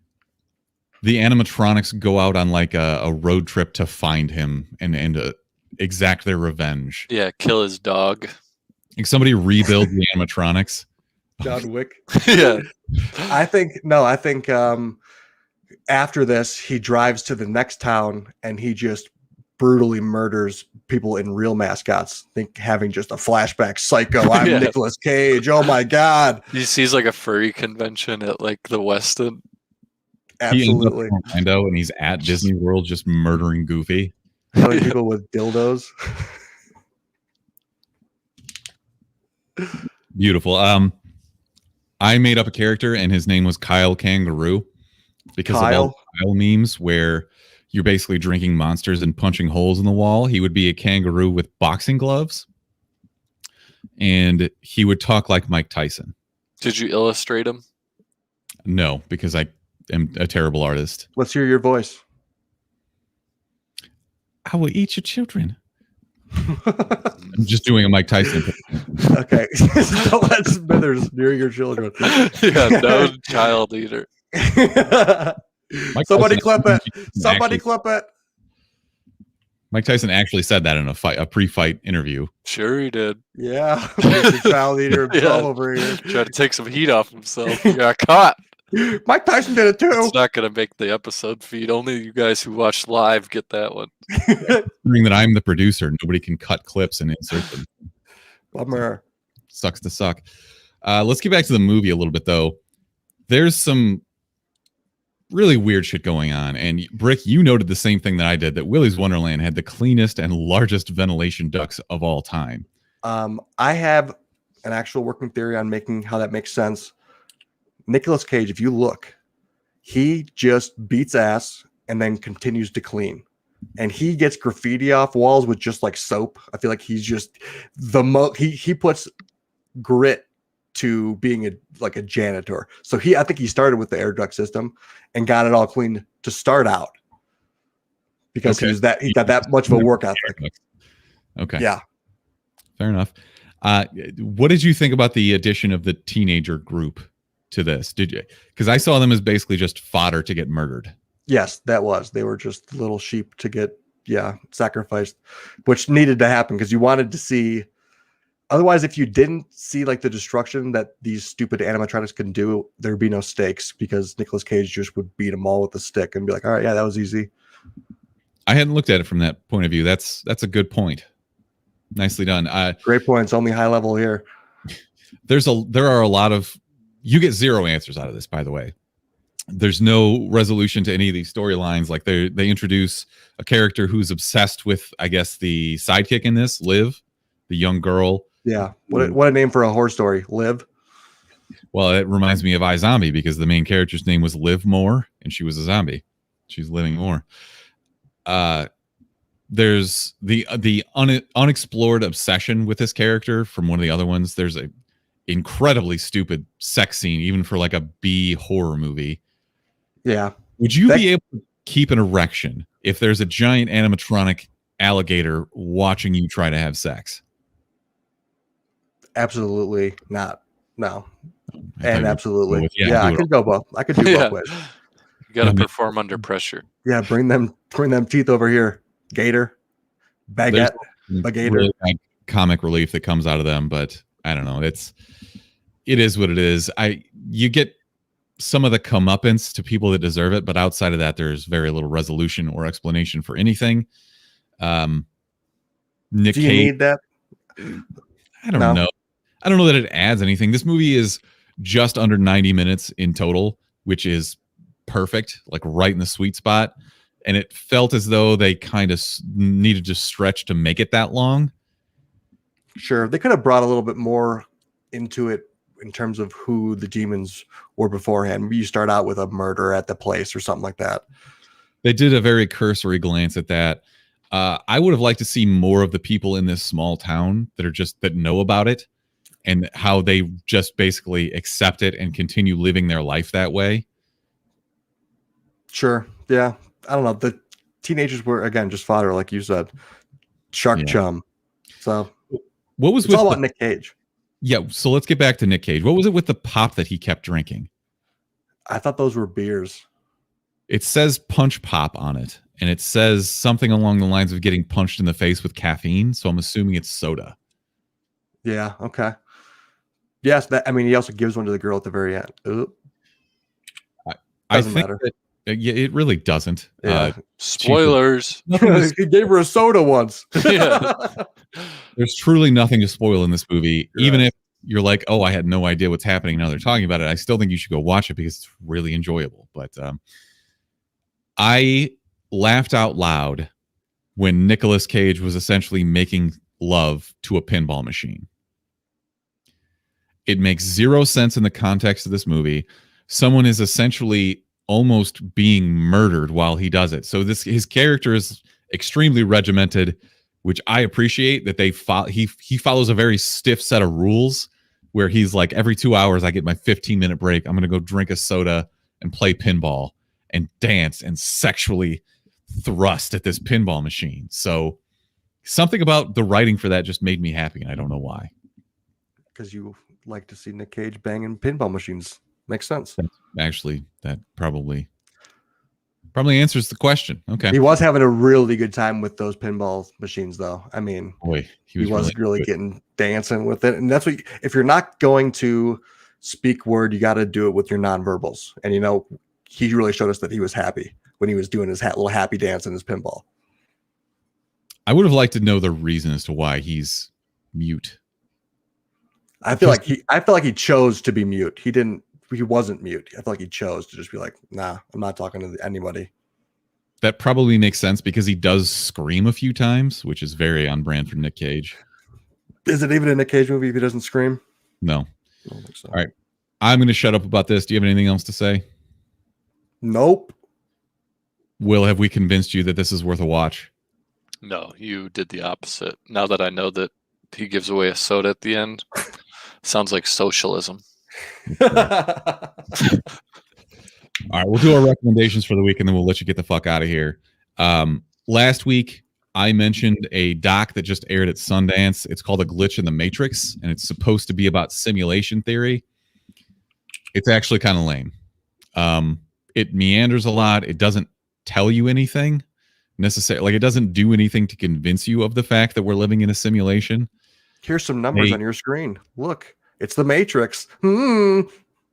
Speaker 1: the animatronics go out on like a road trip to find him and exact their revenge.
Speaker 3: Yeah, kill his dog.
Speaker 1: Like somebody rebuild the animatronics.
Speaker 2: John Wick.
Speaker 3: Yeah.
Speaker 2: I think after this, he drives to the next town and he just brutally murders people in real mascots. Think having just a flashback. Psycho. I'm
Speaker 3: Yeah.
Speaker 2: Nicolas Cage. Oh my god.
Speaker 3: He sees like a furry convention at like the Westin.
Speaker 2: Absolutely.
Speaker 1: He ends up in Orlando and he's at Disney World just murdering Goofy.
Speaker 2: Killing people with dildos.
Speaker 1: Beautiful. I made up a character and his name was Kyle Kangaroo because of all the Kyle memes where you're basically drinking monsters and punching holes in the wall. He would be a kangaroo with boxing gloves and he would talk like Mike Tyson.
Speaker 3: Did you illustrate him?
Speaker 1: No, because I am a terrible artist.
Speaker 2: Let's hear your voice.
Speaker 1: I will eat your children. I'm just doing a Mike Tyson.
Speaker 2: Okay. Don't let Smithers near your children.
Speaker 3: Yeah, no child eater.
Speaker 2: Somebody
Speaker 1: Tyson
Speaker 2: clip it.
Speaker 1: actually-
Speaker 2: Somebody clip it.
Speaker 1: Mike Tyson actually said that in a pre-fight interview.
Speaker 3: Sure he did.
Speaker 2: Yeah. Mr. Child eater himself
Speaker 3: Yeah.
Speaker 2: over here.
Speaker 3: Tried to take some heat off himself. He got caught.
Speaker 2: Mike Tyson did it too.
Speaker 3: It's not going to make the episode feed. Only you guys who watch live get that one.
Speaker 1: Considering that I'm the producer, nobody can cut clips and insert them.
Speaker 2: Bummer.
Speaker 1: Sucks to suck. Let's get back to the movie a little bit, though. There's some really weird shit going on. And Brick, you noted the same thing that I did, that Willy's Wonderland had the cleanest and largest ventilation ducts of all time.
Speaker 2: I have an actual working theory on making how that makes sense. Nicolas Cage, if you look, he just beats ass and then continues to clean. And he gets graffiti off walls with just like soap. I feel like he's just he puts grit to being a janitor. So I think he started with the air duct system and got it all clean to start out because he got that much of a work ethic.
Speaker 1: Okay.
Speaker 2: Yeah.
Speaker 1: Fair enough. What did you think about the addition of the teenager group to this? Did you? Because I saw them as basically just fodder to get murdered.
Speaker 2: Yes, they were just little sheep to get sacrificed, which needed to happen because you wanted to see. Otherwise, if you didn't see like the destruction that these stupid animatronics can do, there'd be no stakes because Nicolas Cage just would beat them all with a stick and be like, "All right, yeah, that was easy."
Speaker 1: I hadn't looked at it from that point of view. That's a good point. Nicely done.
Speaker 2: Great points. Only high level here.
Speaker 1: There are a lot of. You get zero answers out of this, by the way. There's no resolution to any of these storylines. Like they introduce a character who's obsessed with, I guess, the sidekick in this, Liv, the young girl.
Speaker 2: Yeah. What a name for a horror story. Liv.
Speaker 1: Well, it reminds me of iZombie because the main character's name was Liv Moore and she was a zombie. She's living more. There's the unexplored obsession with this character from one of the other ones. There's a incredibly stupid sex scene, even for like a B horror movie.
Speaker 2: Yeah.
Speaker 1: Would you be able to keep an erection if there's a giant animatronic alligator watching you try to have sex?
Speaker 2: Absolutely not. No.
Speaker 1: And
Speaker 2: absolutely. Yeah, I could go both. I could do both ways.
Speaker 3: You got to perform under pressure.
Speaker 2: Yeah, bring them teeth over here. Gator. Baguette. Baguette.
Speaker 1: Really bad comic relief that comes out of them, but I don't know. It is what it is. You get some of the comeuppance to people that deserve it, but outside of that, there's very little resolution or explanation for anything. Nic
Speaker 2: Do you
Speaker 1: Cage,
Speaker 2: need that?
Speaker 1: I don't know. I don't know that it adds anything. This movie is just under 90 minutes in total, which is perfect, like right in the sweet spot. And it felt as though they kind of needed to stretch to make it that long.
Speaker 2: Sure. They could have brought a little bit more into it in terms of who the demons were beforehand. Maybe you start out with a murder at the place or something like that.
Speaker 1: They did a very cursory glance at that. I would have liked to see more of the people in this small town that know about it and how they just basically accept it and continue living their life that way.
Speaker 2: Sure. Yeah. I don't know. The teenagers were, again, just fodder, like you said. Shark chum. So
Speaker 1: what was
Speaker 2: it's all about Nic Cage.
Speaker 1: Yeah. So let's get back to Nic Cage. What was it with the pop that he kept drinking?
Speaker 2: I thought those were beers.
Speaker 1: It says punch pop on it, and it says something along the lines of getting punched in the face with caffeine. So I'm assuming it's soda.
Speaker 2: Yeah. Okay. Yes. He also gives one to the girl at the very end. Ooh.
Speaker 1: I think that it really doesn't.
Speaker 2: Yeah.
Speaker 3: Spoilers.
Speaker 2: He gave her a soda once.
Speaker 3: Yeah.
Speaker 1: There's truly nothing to spoil in this movie. Right. Even if you're like, oh, I had no idea what's happening. Now they're talking about it. I still think you should go watch it because it's really enjoyable. But I laughed out loud when Nicolas Cage was essentially making love to a pinball machine. It makes zero sense in the context of this movie. Someone is essentially almost being murdered while he does it. So his character is extremely regimented, which I appreciate that he follows a very stiff set of rules where he's like, every 2 hours I get my 15-minute break. I'm going to go drink a soda and play pinball and dance and sexually thrust at this pinball machine. So something about the writing for that just made me happy, and I don't know why.
Speaker 2: Because you like to see Nic Cage banging pinball machines. Makes sense.
Speaker 1: Actually, that probably answers the question. Okay.
Speaker 2: He was having a really good time with those pinball machines, though. I mean,
Speaker 1: boy,
Speaker 2: he was really getting dancing with it. And that's what, if you're not going to speak word, you got to do it with your nonverbals. And, he really showed us that he was happy when he was doing his little happy dance in his pinball.
Speaker 1: I would have liked to know the reason as to why he's mute.
Speaker 2: I feel like he chose to be mute. He wasn't mute. I feel like he chose to just be like, nah, I'm not talking to anybody.
Speaker 1: That probably makes sense because he does scream a few times, which is very on brand for Nic Cage.
Speaker 2: Is it even a Nic Cage movie if he doesn't scream?
Speaker 1: No.
Speaker 2: I don't think so.
Speaker 1: All right. I'm going to shut up about this. Do you have anything else to say?
Speaker 2: Nope.
Speaker 1: Will, have we convinced you that this is worth a watch?
Speaker 3: No, you did the opposite. Now that I know that he gives away a soda at the end, sounds like socialism.
Speaker 1: All right, we'll do our recommendations for the week and then we'll let you get the fuck out of here. Last week I mentioned a doc that just aired at Sundance. It's called A Glitch in the Matrix, and it's supposed to be about simulation theory. It's actually kind of lame. It meanders a lot. It doesn't tell you anything necessarily. Like, it doesn't do anything to convince you of the fact that we're living in a simulation.
Speaker 2: Here's some numbers on your screen. Look, it's the Matrix.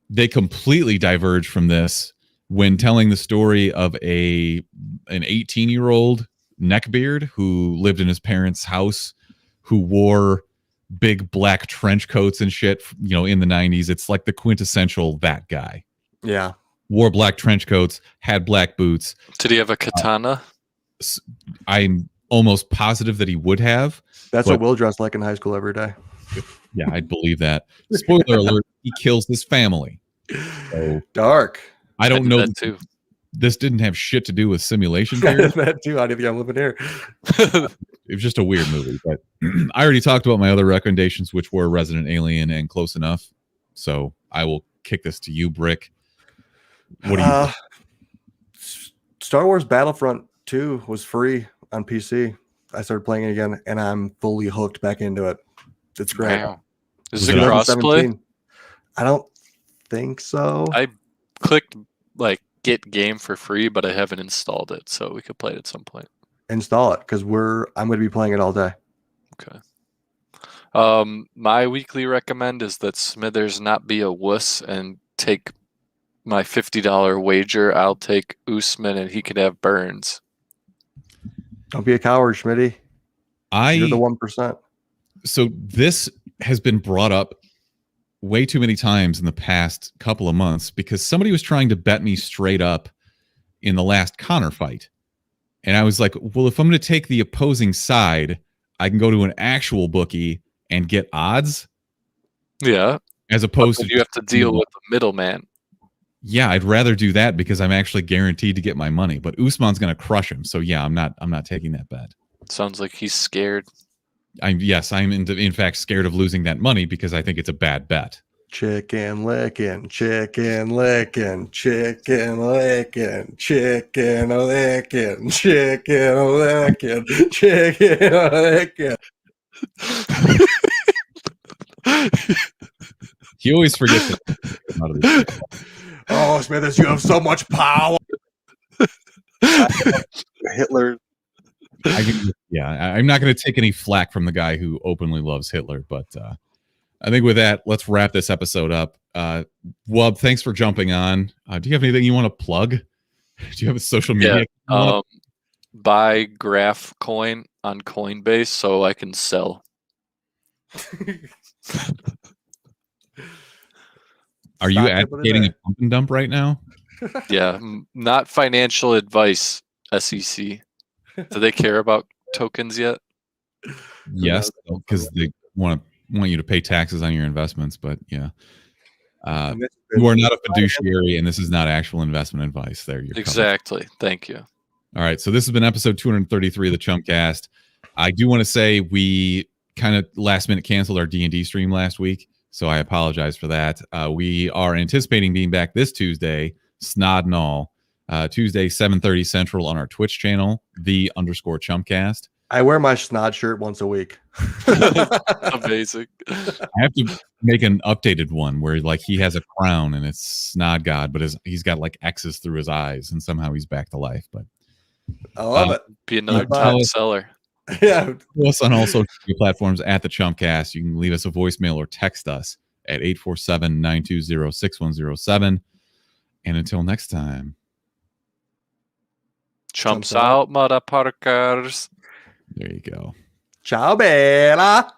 Speaker 1: They completely diverge from this when telling the story of an 18-year-old neckbeard who lived in his parents' house, who wore big black trench coats and shit, in the 90s. It's like the quintessential that guy.
Speaker 2: Yeah.
Speaker 1: Wore black trench coats, had black boots.
Speaker 3: Did he have a katana?
Speaker 1: I'm almost positive that he would have.
Speaker 2: That's what Will dressed like in high school every day.
Speaker 1: Yeah, I'd believe that. Spoiler alert, he kills his family. So,
Speaker 2: dark.
Speaker 1: I don't know.
Speaker 3: That too.
Speaker 1: This didn't have shit to do with simulation theory.
Speaker 2: That too. How do you think I'm living here?
Speaker 1: It was just a weird movie. But I already talked about my other recommendations, which were Resident Alien and Close Enough. So I will kick this to you, Brick. What do you
Speaker 2: Star Wars Battlefront 2 was free on PC. I started playing it again, and I'm fully hooked back into it. It's great.
Speaker 3: Wow. Is it crossplay?
Speaker 2: I don't think so.
Speaker 3: I clicked get game for free, but I haven't installed it, so we could play it at some point.
Speaker 2: Install it because I'm going to be playing it all day.
Speaker 3: Okay. My weekly recommend is that Smithers not be a wuss and take my $50 wager. I'll take Usman and he could have Burns.
Speaker 2: Don't be a coward, Schmitty. You're the 1%.
Speaker 1: So this has been brought up way too many times in the past couple of months because somebody was trying to bet me straight up in the last Connor fight. And I was like, well, if I'm going to take the opposing side, I can go to an actual bookie and get odds.
Speaker 3: Yeah.
Speaker 1: As opposed to
Speaker 3: you have to deal with the middleman.
Speaker 1: Yeah, I'd rather do that because I'm actually guaranteed to get my money. But Usman's going to crush him. So yeah, I'm not taking that bet.
Speaker 3: Sounds like he's scared.
Speaker 1: I'm in fact scared of losing that money because I think it's a bad bet.
Speaker 2: Chicken licking, chicken licking, chicken licking, chicken licking, chicken licking, chicken licking.
Speaker 1: He always forgets it.
Speaker 2: Oh, Smithers, you have so much power. Hitler.
Speaker 1: I'm not going to take any flack from the guy who openly loves Hitler, but I think with that, let's wrap this episode up. Wub, thanks for jumping on. Do you have anything you want to plug? Do you have a social media?
Speaker 3: Buy Graph Coin on Coinbase so I can sell.
Speaker 1: Are you advocating a pump and dump right now?
Speaker 3: Yeah, not financial advice, SEC. Do they care about tokens yet?
Speaker 1: Yes, because they want you to pay taxes on your investments. But yeah, you are not a fiduciary, and this is not actual investment advice. There, you're
Speaker 3: exactly.
Speaker 1: Covered.
Speaker 3: Thank you.
Speaker 1: All right, so this has been episode 233 of the Chumpcast. I do want to say we kind of last minute canceled our D&D stream last week, so I apologize for that. We are anticipating being back this Tuesday, snod and all. Tuesday, 7:30 Central on our Twitch channel, _Chumpcast.
Speaker 2: I wear my snod shirt once a week.
Speaker 3: Amazing.
Speaker 1: I have to make an updated one where like he has a crown and it's Snod God, but he's got like X's through his eyes and somehow he's back to life. But
Speaker 2: I love it.
Speaker 3: Be another top seller.
Speaker 2: Yeah.
Speaker 1: Follow us on all social media platforms at the Chumpcast. You can leave us a voicemail or text us at 847-920-6107. And until next time.
Speaker 3: Chumps out, motherfuckers.
Speaker 1: There you go.
Speaker 2: Ciao, Bella.